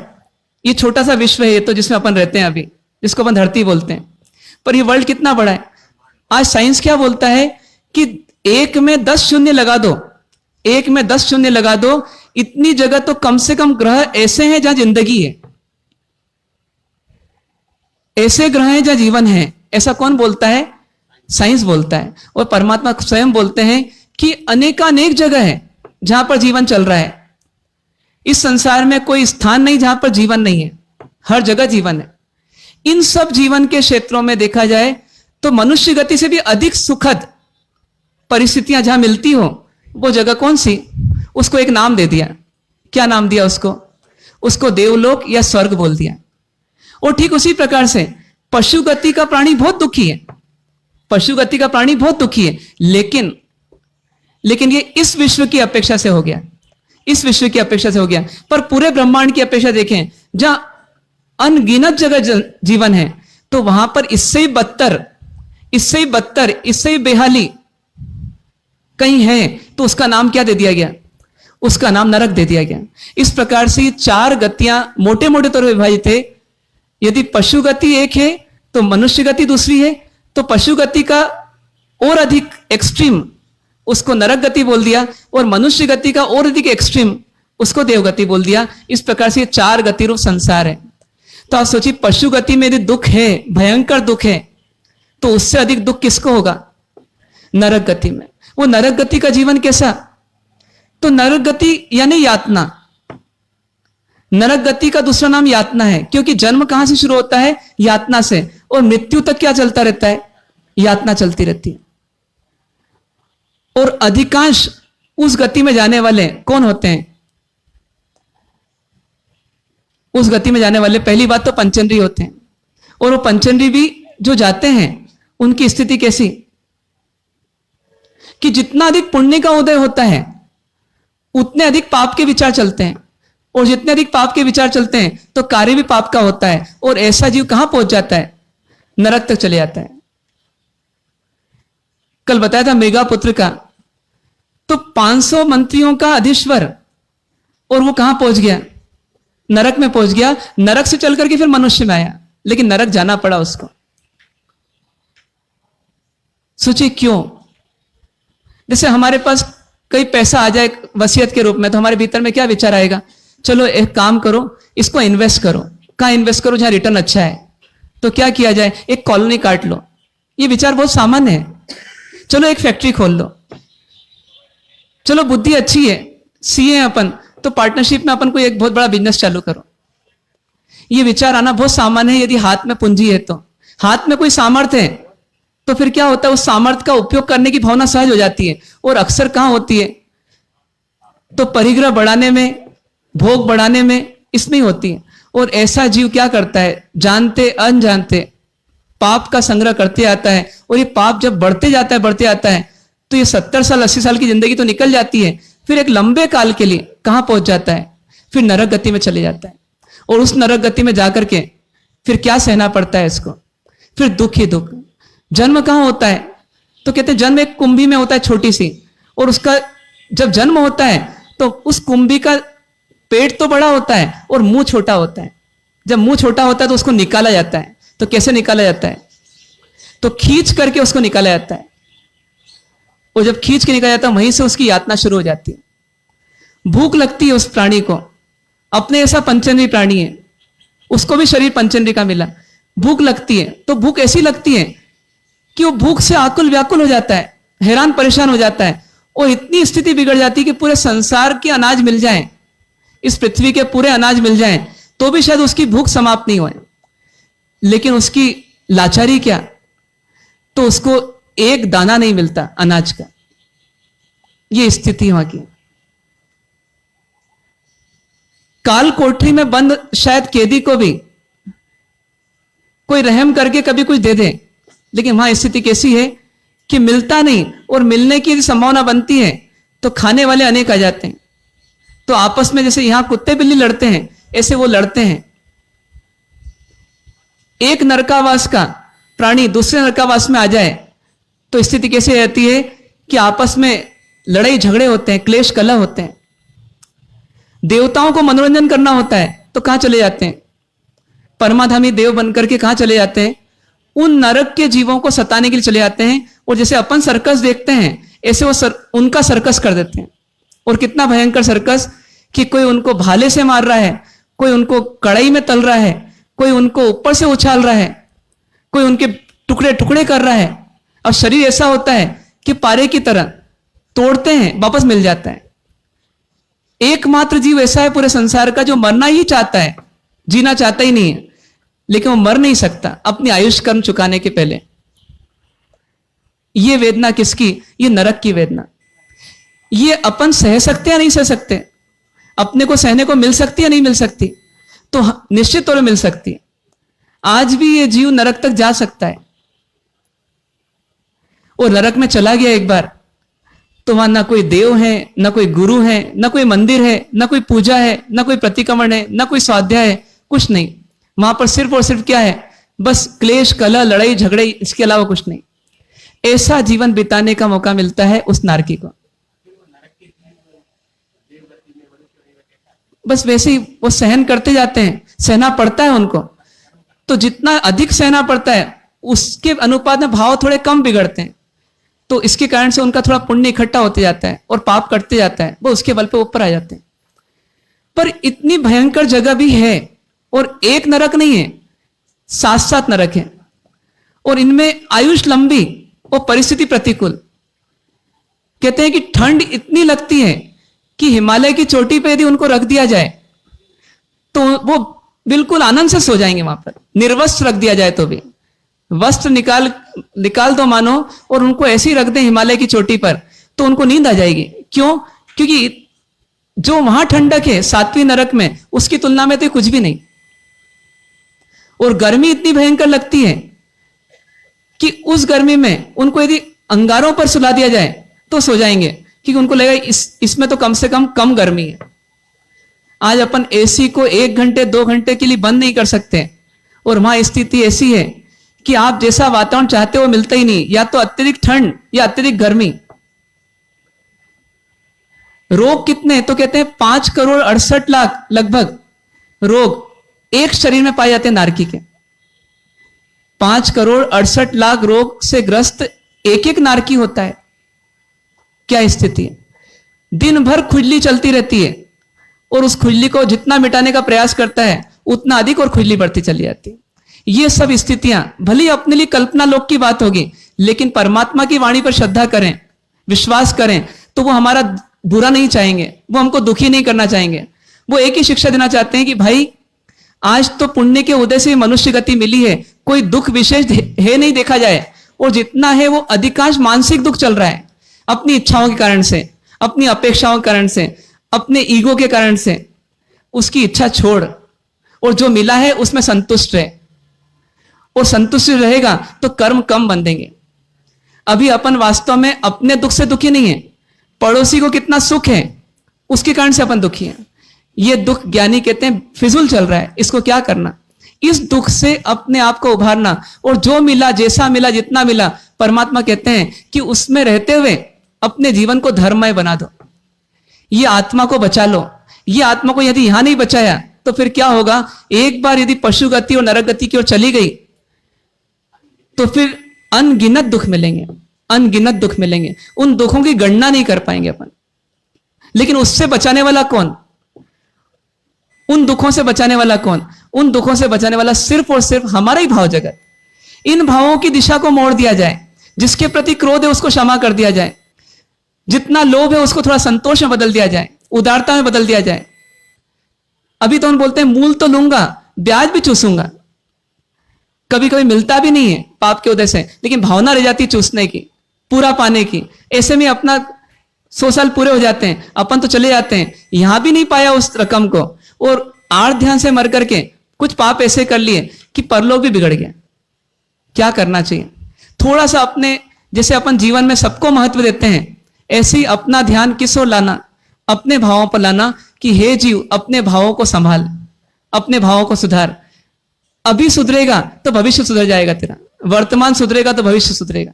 ये छोटा सा विश्व है ये तो, जिसमें अपन रहते हैं अभी, जिसको अपन धरती बोलते हैं, पर ये वर्ल्ड कितना बड़ा है। आज साइंस क्या बोलता है कि 1 में 10 शून्य लगा दो, 1 में 10 शून्य लगा दो, इतनी जगह तो कम से कम ग्रह ऐसे हैं जहां जिंदगी है, ऐसे ग्रह हैं जहां जीवन है। ऐसा कौन बोलता है? साइंस बोलता है। और परमात्मा स्वयं बोलते हैं कि अनेकानेक जगह है जहां पर जीवन चल रहा है। इस संसार में कोई स्थान नहीं जहां पर जीवन नहीं है, हर जगह जीवन है। इन सब जीवन के क्षेत्रों में देखा जाए तो मनुष्य गति से भी अधिक सुखद परिस्थितियां जहां मिलती हो, वो जगह कौन सी? उसको एक नाम दे दिया। क्या नाम दिया उसको? उसको देवलोक या स्वर्ग बोल दिया। और ठीक उसी प्रकार से पशु गति का प्राणी बहुत दुखी है, पशु गति का प्राणी बहुत दुखी है, लेकिन ये इस विश्व की अपेक्षा से हो गया, इस विश्व की अपेक्षा से हो गया। पर पूरे ब्रह्मांड की अपेक्षा देखें, जहां अनगिनत जगह जीवन है, तो वहां पर इससे ही बदतर, इससे ही बदतर, इससे ही बेहाली कहीं है, तो उसका नाम क्या दे दिया गया? उसका नाम नरक दे दिया गया। इस प्रकार से 4 गतियां मोटे मोटे तौर पर विभाजित है। यदि पशु गति एक है तो मनुष्य गति दूसरी है, तो पशु गति का और अधिक एक्सट्रीम उसको नरक गति बोल दिया, और मनुष्य गति का और अधिक एक्सट्रीम उसको देवगति बोल दिया। इस प्रकार से 4 गति रूप संसार है। तो आप सोचिए, पशु गति में यदि दुख है, भयंकर दुख है, तो उससे अधिक दुख किसको होगा? नरक गति में। वो नरक गति का जीवन कैसा? तो नरक गति यानी यातना। नरक गति का दूसरा नाम यातना है, क्योंकि जन्म कहां से शुरू होता है? यातना से, और मृत्यु तक क्या चलता रहता है? यातना चलती रहती है। और अधिकांश उस गति में जाने वाले कौन होते हैं? उस गति में जाने वाले पहली बात तो पंचेंद्रिय होते हैं, और वो पंचेंद्रिय भी जो जाते हैं उनकी स्थिति कैसी कि जितना अधिक पुण्य का उदय होता है उतने अधिक पाप के विचार चलते हैं, और जितने अधिक पाप के विचार चलते हैं तो कार्य भी पाप का होता है, और ऐसा जीव कहां पहुंच जाता है? नरक तक चले जाता है। कल बताया था मेघापुत्र का, तो 500 मंत्रियों का अधीश्वर, और वो कहां पहुंच गया? नरक में पहुंच गया। नरक से चल करके फिर मनुष्य में आया, लेकिन नरक जाना पड़ा उसको। सोचिए क्यों? जैसे हमारे पास कई पैसा आ जाए वसीयत के रूप में, तो हमारे भीतर में क्या विचार आएगा? चलो एक काम करो, इसको इन्वेस्ट करो। कहां इन्वेस्ट करो? जहां रिटर्न अच्छा है। तो क्या किया जाए? एक कॉलोनी काट लो। ये विचार बहुत सामान्य है। चलो एक फैक्ट्री खोल लो। चलो बुद्धि अच्छी है, सीए अपन, तो पार्टनरशिप में अपन को एक बहुत बड़ा बिजनेस चालू करो। ये विचार आना बहुत सामान्य है यदि हाथ में पूंजी है। तो हाथ में कोई सामर्थ्य है तो फिर क्या होता है? उस सामर्थ्य का उपयोग करने की भावना सहज हो जाती है। और अक्सर कहां होती है? तो परिग्रह बढ़ाने में, भोग बढ़ाने में, इसमें होती है। और ऐसा जीव क्या करता है? जानते अनजानते पाप का संग्रह करते आता है, और ये पाप जब बढ़ते जाता है, तो ये 70 साल 80 साल की जिंदगी तो निकल जाती है, फिर एक लंबे काल के लिए कहां पहुंच जाता है? फिर नरक गति में चले जाता है। और उस नरक गति में जाकर के फिर क्या सहना पड़ता है इसको? फिर दुख ही दुख। जन्म कहां होता है? तो कहते हैं जन्म एक कुंभी में होता है, छोटी सी, और उसका जब जन्म होता है तो उस कुंभी का पेट तो बड़ा होता है और मुंह छोटा होता है। जब मुंह छोटा होता है तो उसको निकाला जाता है। तो कैसे निकाला जाता है? तो खींच करके उसको निकाला जाता है। वो जब खींच के निकल जाता है वहीं से उसकी यातना शुरू हो जाती है। भूख लगती है उस प्राणी को, अपने ऐसा पंचेंद्रिय प्राणी है, उसको भी शरीर पंचेंद्रिय का मिला, भूख लगती है तो भूख ऐसी लगती है कि वो भूख से आकुल व्याकुल हो जाता है, हैरान परेशान हो जाता है, और इतनी स्थिति बिगड़ जाती है कि पूरे संसार के अनाज मिल जाए, इस पृथ्वी के पूरे अनाज मिल जाए तो भी शायद उसकी भूख समाप्त नहीं होए। लेकिन उसकी लाचारी क्या, तो उसको एक दाना नहीं मिलता अनाज का। ये स्थिति वहां की। काल कोठरी में बंद शायद कैदी को भी कोई रहम करके कभी कुछ दे दे, लेकिन वहां स्थिति कैसी है कि मिलता नहीं, और मिलने की यदि संभावना बनती है तो खाने वाले अनेक आ जाते हैं। तो आपस में जैसे यहां कुत्ते बिल्ली लड़ते हैं ऐसे वो लड़ते हैं। एक नरकावास का प्राणी दूसरे नरकावास में आ जाए तो स्थिति कैसे रहती है कि आपस में लड़ाई झगड़े होते हैं, क्लेश कलह होते हैं। देवताओं को मनोरंजन करना होता है तो कहां चले जाते हैं, परमाधामी देव बनकर के कहां चले जाते हैं, उन नरक के जीवों को सताने के लिए चले जाते हैं। और जैसे अपन सर्कस देखते हैं ऐसे वो उनका सर्कस कर देते हैं। और कितना भयंकर सर्कस कि कोई उनको भाले से मार रहा है, कोई उनको कड़ाई में तल रहा है, कोई उनको ऊपर से उछाल रहा है, कोई उनके टुकड़े टुकड़े कर रहा है। और शरीर ऐसा होता है कि पारे की तरह तोड़ते हैं वापस मिल जाता है। एकमात्र जीव ऐसा है पूरे संसार का जो मरना ही चाहता है, जीना चाहता ही नहीं है, लेकिन वो मर नहीं सकता अपनी आयुष कर्म चुकाने के पहले। ये वेदना किसकी, ये नरक की वेदना। ये अपन सह सकते या नहीं सह सकते, अपने को सहने को मिल सकती या नहीं मिल सकती, तो निश्चित तौर पर मिल सकती है। आज भी ये जीव नरक तक जा सकता है। और नरक में चला गया एक बार तो वहां ना कोई देव है, ना कोई गुरु है, ना कोई मंदिर है, ना कोई पूजा है, ना कोई प्रतिक्रमण है, ना कोई स्वाध्याय है, कुछ नहीं। वहां पर सिर्फ और सिर्फ क्या है, बस क्लेश कलह लड़ाई झगड़े, इसके अलावा कुछ नहीं। ऐसा जीवन बिताने का मौका मिलता है उस नारकी को। बस वैसे ही वो सहन करते जाते हैं, सहना पड़ता है उनको। तो जितना अधिक सहना पड़ता है उसके अनुपात में भाव थोड़े कम बिगड़ते हैं। तो इसके कारण से उनका थोड़ा पुण्य इकट्ठा होते जाता है और पाप कटते जाता है, वो उसके बल पे ऊपर आ जाते हैं। पर इतनी भयंकर जगह भी है, और एक नरक नहीं है, 7-7 नरक है। और इनमें आयुष लंबी और परिस्थिति प्रतिकूल। कहते हैं कि ठंड इतनी लगती है कि हिमालय की चोटी पे यदि उनको रख दिया जाए तो वो बिल्कुल आनंद से सो जाएंगे। वहां पर निर्वस्त्र रख दिया जाए तो भी, वस्त्र निकाल दो मानो और उनको ऐसे ही रख दें हिमालय की चोटी पर तो उनको नींद आ जाएगी। क्यों? क्योंकि जो वहां ठंडक है 7वीं नरक में उसकी तुलना में तो कुछ भी नहीं। और गर्मी इतनी भयंकर लगती है कि उस गर्मी में उनको यदि अंगारों पर सुला दिया जाए तो सो जाएंगे, क्योंकि उनको लगेगा इसमें तो कम से कम गर्मी है। आज अपन एसी को 1 घंटे 2 घंटे के लिए बंद नहीं कर सकते, और वहां स्थिति ऐसी है कि आप जैसा वातावरण चाहते हो वो मिलता ही नहीं, या तो अत्यधिक ठंड या अत्यधिक गर्मी। रोग कितने, तो कहते हैं 5 करोड़ 68 लाख लगभग रोग एक शरीर में पाए जाते हैं नारकी के। 5 करोड़ 68 लाख रोग से ग्रस्त एक नारकी होता है। क्या स्थिति है? दिन भर खुजली चलती रहती है, और उस खुजली को जितना मिटाने का प्रयास करता है उतना अधिक और खुजली बढ़ती चली जाती है। ये सब स्थितियां भले अपने लिए कल्पना लोक की बात होगी, लेकिन परमात्मा की वाणी पर श्रद्धा करें, विश्वास करें, तो वो हमारा बुरा नहीं चाहेंगे, वो हमको दुखी नहीं करना चाहेंगे। वो एक ही शिक्षा देना चाहते हैं कि भाई आज तो पुण्य के उदय से मनुष्य गति मिली है, कोई दुख विशेष है नहीं देखा जाए, और जितना है वो अधिकांश मानसिक दुख चल रहा है, अपनी इच्छाओं के कारण से, अपनी अपेक्षाओं के कारण से, अपने ईगो के कारण से। उसकी इच्छा छोड़ और जो मिला है उसमें संतुष्ट रहे, और संतुष्ट रहेगा तो कर्म कम बंधेंगे। अभी अपन वास्तव में अपने दुख से दुखी नहीं है, पड़ोसी को कितना सुख है उसके कारण से अपन दुखी है। ये दुख ज्ञानी कहते हैं फिजूल चल रहा है, इसको क्या करना। इस दुख से अपने आप को उभारना, और जो मिला, जैसा मिला, जितना मिला, परमात्मा कहते हैं कि उसमें रहते हुए अपने जीवन को धर्ममय बना दो। ये आत्मा को बचा लो। ये आत्मा को यदि यहां नहीं बचाया तो फिर क्या होगा, एक बार यदि पशु गति और नरक गति की ओर चली गई तो फिर अनगिनत दुख मिलेंगे। अनगिनत दुख मिलेंगे, उन दुखों की गणना नहीं कर पाएंगे अपन। लेकिन उससे बचाने वाला कौन? उन दुखों से बचाने वाला कौन? उन दुखों से बचाने वाला सिर्फ और सिर्फ हमारा ही भाव जगत। इन भावों की दिशा को मोड़ दिया जाए, जिसके प्रति क्रोध है उसको क्षमा कर दिया जाए, जितना लोभ है उसको थोड़ा संतोष में बदल दिया जाए, उदारता में बदल दिया जाए। अभी तो हम बोलते हैं मूल तो लूंगा, ब्याज भी चूसूंगा। कभी कभी मिलता भी नहीं है पाप के उदय से, लेकिन भावना रह जाती चूसने की, पूरा पाने की। ऐसे में अपना 100 साल पूरे हो जाते हैं, अपन तो चले जाते हैं, यहां भी नहीं पाया उस रकम को, और आर्थ ध्यान से मर करके कुछ पाप ऐसे कर लिए कि परलोक भी बिगड़ गया। क्या करना चाहिए? थोड़ा सा अपने, जैसे अपन जीवन में सबको महत्व देते हैं, ऐसे ही अपना ध्यान किस ओर लाना? अपने भावों पर लाना कि हे जीव, अपने भावों को संभाल, अपने भावों को सुधार। अभी सुधरेगा तो भविष्य सुधर जाएगा तेरा, वर्तमान सुधरेगा तो भविष्य सुधरेगा।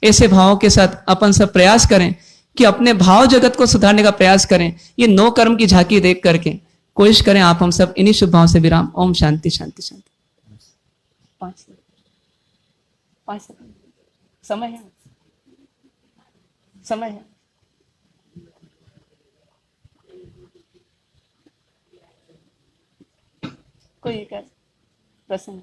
ऐसे भावों के साथ अपन सब प्रयास करें कि अपने भाव जगत को सुधारने का प्रयास करें। ये 9 कर्म की झांकी देख करके कोशिश करें आप हम सब इन्हीं शुभ भावों से विराम। ओम शांति शांति शांति। 5 सेकंड समय है, समय है। कोई एक प्रश्न?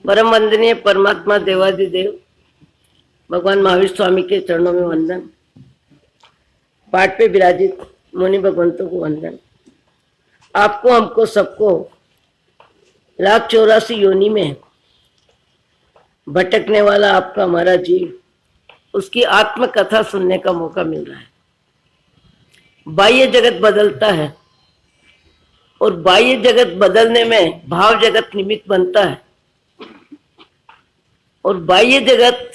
परम वंदनीय परमात्मा देवादिदेव भगवान महावीर स्वामी के चरणों में वंदन। पाठ पे विराजित मुनि भगवंतों को वंदन। आपको, हमको, सबको 1,84 योनि में भटकने वाला आपका हमारा जीव, उसकी आत्मकथा सुनने का मौका मिल रहा है। बाह्य जगत बदलता है और बाह्य जगत बदलने में भाव जगत निमित्त बनता है, और बाह्य जगत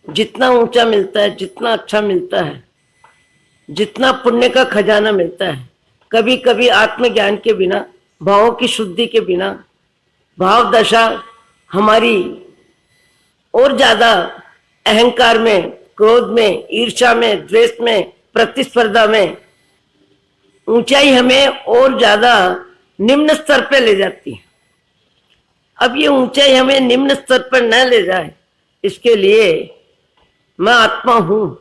जितना ऊंचा मिलता है, जितना अच्छा मिलता है, जितना पुण्य का खजाना मिलता है, कभी कभी आत्मज्ञान के बिना, भावों की शुद्धि के बिना, भाव दशा हमारी और ज्यादा अहंकार में, क्रोध में, ईर्ष्या में, द्वेष में, प्रतिस्पर्धा में ऊंचाई हमें और ज्यादा निम्न स्तर पे ले जाती है। अब ये ऊंचाई हमें निम्न स्तर पर न ले जाए, इसके लिए मैं आत्मा हूं,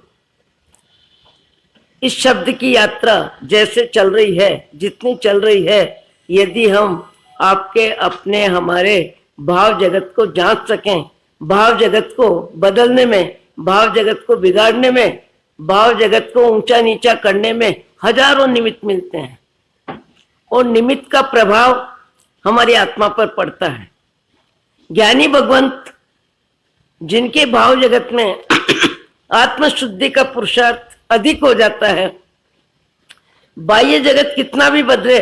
इस शब्द की यात्रा जैसे चल रही है, जितनी चल रही है, यदि हम आपके अपने हमारे भाव जगत को जांच सकें, भाव जगत को बदलने में, भाव जगत को बिगाड़ने में, भाव जगत को ऊंचा नीचा करने में हजारों निमित्त मिलते हैं, और निमित्त का प्रभाव हमारी आत्मा पर पड़ता है। ज्ञानी भगवंत जिनके भाव जगत में आत्मशुद्धि का पुरुषार्थ अधिक हो जाता है, बाह्य जगत कितना भी बदले,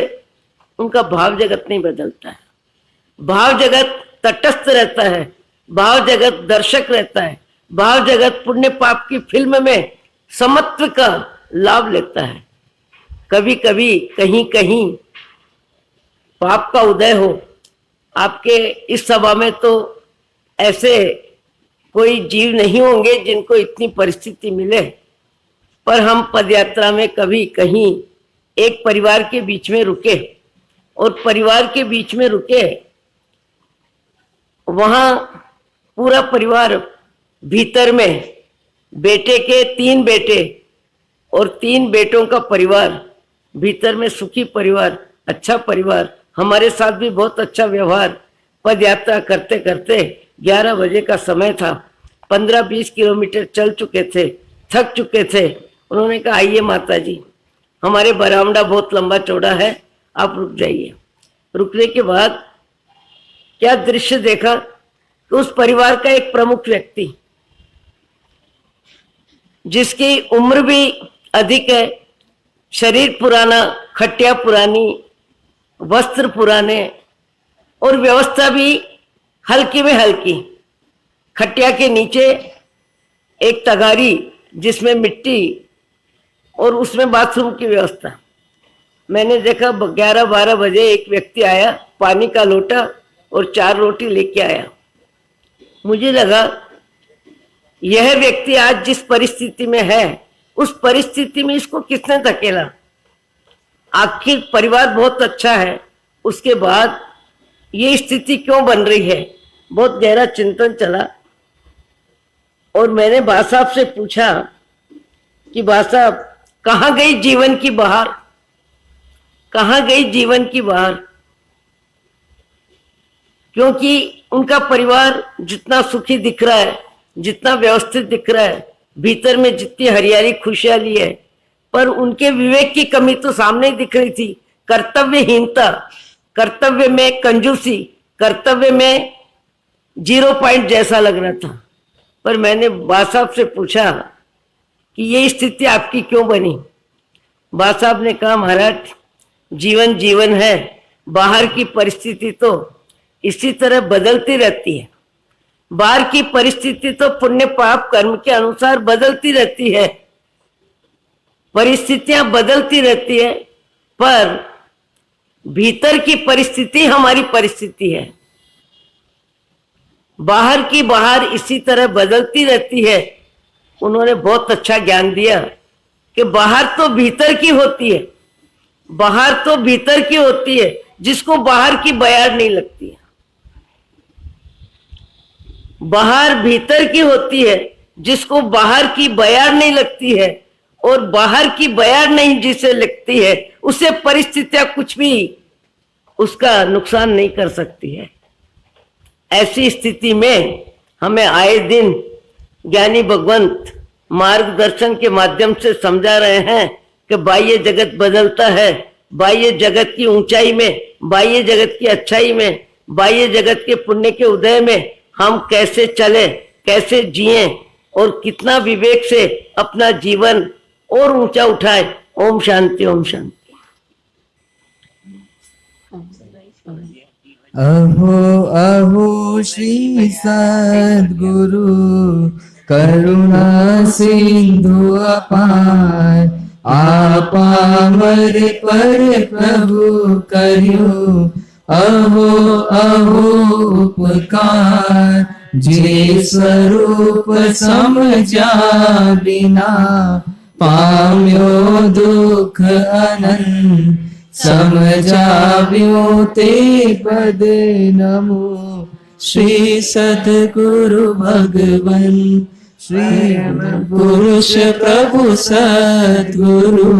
उनका भाव जगत नहीं बदलता है। भाव जगत तटस्थ रहता है, भाव जगत दर्शक रहता है, भाव जगत पुण्य पाप की फिल्म में समत्व का लाभ लेता है। कभी कभी कहीं कहीं पाप का उदय हो। आपके इस सभा में तो ऐसे कोई जीव नहीं होंगे जिनको इतनी परिस्थिति मिले, पर हम पदयात्रा में कभी कहीं एक परिवार के बीच में रुके, और परिवार के बीच में रुके, वहां पूरा परिवार भीतर में, बेटे के 3 बेटे और 3 बेटों का परिवार, भीतर में सुखी परिवार, अच्छा परिवार, हमारे साथ भी बहुत अच्छा व्यवहार। पद यात्रा करते करते 11 बजे का समय था, 15-20 किलोमीटर चल चुके थे, थक चुके थे। उन्होंने कहा आइए माता जी, हमारे बरामदा बहुत लंबा चौड़ा है, आप रुक जाइए। रुकने के बाद क्या दृश्य देखा कि उस परिवार का एक प्रमुख व्यक्ति, जिसकी उम्र भी अधिक है, शरीर पुराना, खटिया पुरानी, वस्त्र पुराने, और व्यवस्था भी हल्की में हल्की। खटिया के नीचे एक तगारी जिसमें मिट्टी, और उसमें बाथरूम की व्यवस्था। मैंने देखा 11-12 बजे एक व्यक्ति आया, पानी का लोटा और 4 रोटी लेके आया। मुझे लगा यह व्यक्ति आज जिस परिस्थिति में है, उस परिस्थिति में इसको किसने धकेला। आखिर परिवार बहुत अच्छा है, उसके बाद ये स्थिति क्यों बन रही है। बहुत गहरा चिंतन चला और मैंने बा साहब से पूछा कि बा साहब कहाँ गई जीवन की बहार, कहाँ गई जीवन की बहार। क्योंकि उनका परिवार जितना सुखी दिख रहा है, जितना व्यवस्थित दिख रहा है, भीतर में जितनी हरियाली खुशहाली है, पर उनके विवेक की कमी तो सामने ही दिख रही थी। कर्तव्यहीनता, कर्तव्य में कंजूसी, कर्तव्य में 0 पॉइंट जैसा लग रहा था। पर मैंने बा साहब से पूछा कि ये स्थिति आपकी क्यों बनी। बा साहब ने कहा महाराज जीवन जीवन है, बाहर की परिस्थिति तो इसी तरह बदलती रहती है। बाहर की परिस्थिति तो पुण्य पाप कर्म के अनुसार बदलती रहती है, परिस्थितियां बदलती रहती है, पर भीतर की परिस्थिति हमारी परिस्थिति है। बाहर की बाहर इसी तरह बदलती रहती है। उन्होंने बहुत अच्छा ज्ञान दिया कि बाहर तो भीतर की होती है, बाहर तो भीतर की होती है, जिसको बाहर की बयार नहीं लगती है। बाहर भीतर की होती है, जिसको बाहर की बयार नहीं लगती है, और बाहर की बयार नहीं जिसे लगती है, उसे परिस्थितियां कुछ भी उसका नुकसान नहीं कर सकती है। ऐसी स्थिति में हमें आए दिन ज्ञानी भगवंत मार्गदर्शन के माध्यम से समझा रहे हैं कि बाह्य जगत बदलता है, बाह्य जगत की ऊंचाई में, बाह्य जगत की अच्छाई में, बाह्य जगत के पुण्य के उदय में हम कैसे चले, कैसे जिए और कितना विवेक से अपना जीवन और ऊंचा उठाए। ओम शांति, ओम शांति। अहो अहो श्री सद्गुरु करुणा सिंधु अपार, आपामर पर प्रभु करियो अहो अहो उपकार। जे स्वरूप समझा बिना पाम्यो दुख अनंत, समझाव्यो ते पद नमो। श्री सद्गुरु भगवन श्री पुरुष प्रभु सद्गुरु,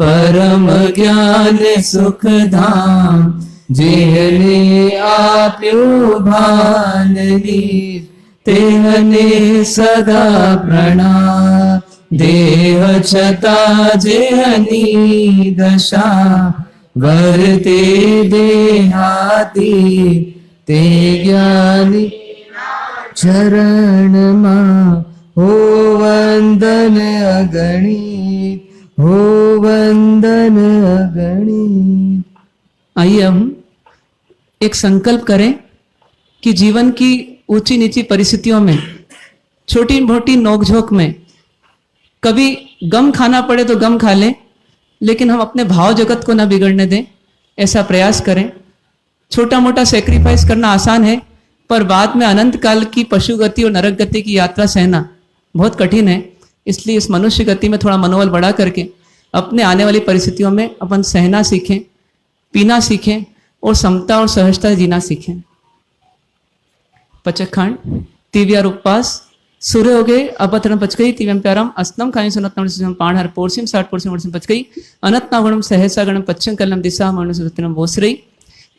परम ज्ञान सुख धाम, जेहने आप्यो भान लीर, तेहने सदा प्रणाम। देह छता जेहनी दशा, वर्ते देहाती, ते ज्ञानी चरण मां, हो वंदन अगणित, हो वंदन अगणित। आइए हम एक संकल्प करें कि जीवन की ऊंची नीची परिस्थितियों में, छोटी मोटी नोकझोंक में कभी गम खाना पड़े तो गम खा लें, लेकिन हम अपने भाव जगत को ना बिगड़ने दें, ऐसा प्रयास करें। छोटा मोटा सेक्रीफाइस करना आसान है, पर बाद में अनंत काल की पशु गति और नरक गति की यात्रा सहना बहुत कठिन है। इसलिए इस मनुष्य गति में थोड़ा मनोबल बढ़ा करके अपने आने वाली परिस्थितियों में अपन सहना सीखें, पीना सीखें और समता और सहजता जीना सीखें। पचखांड तिव्यार उपवास सूर्य हो गए अपतरण पच गई तिव्यम प्यारम अस्नम खाई सुनतम पाण हर पोर्सिम 60 पोर्सिम वर्षम पच गई अनंतना गुणम सहसा गणम पच्चम कलम दिशा मनु सुरतनम बोसरई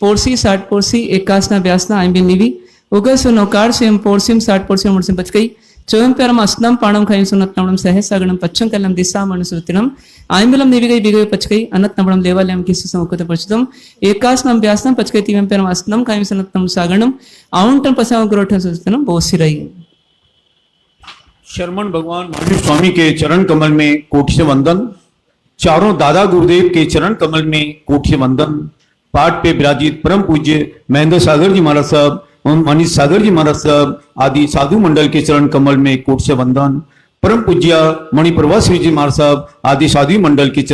पोर्सी 60 पोर्सी एकासना व्यासना आइबिन निवि उगस नौकार से पोर्सिम 60 पोर्सिम वर्षम पच गई चोयम प्यारम अस्नम पाणम खाई सुनतम सहसा गणम पच्चम कलम दिशा मनु सुरतनम आइबिलम निवि गई बिगय पच गई अनंतनम देवालयम किस समुखत पचतम एकासनम व्यासनम पच गई तिव्यम प्यारम अस्नम खाई सुनतम सागणम आउंटम पसाव ग्रोठम सुरतनम बोसरई। शरमन भगवान महावीर स्वामी के चरण कमल में कोटि से वंदन। चारों दादा गुरुदेव के चरण कमल में कोटि से वंदन। पाठ पे विराजित परम पूज्य महेंद्र सागर जी महाराज साहब और मनीष सागर जी महाराज साहब आदि साधु मंडल के चरण कमल में कोटि से वंदन। परम पूज्य मणिप्रभा श्री जी महाराज साहब आदि साधु मंडल के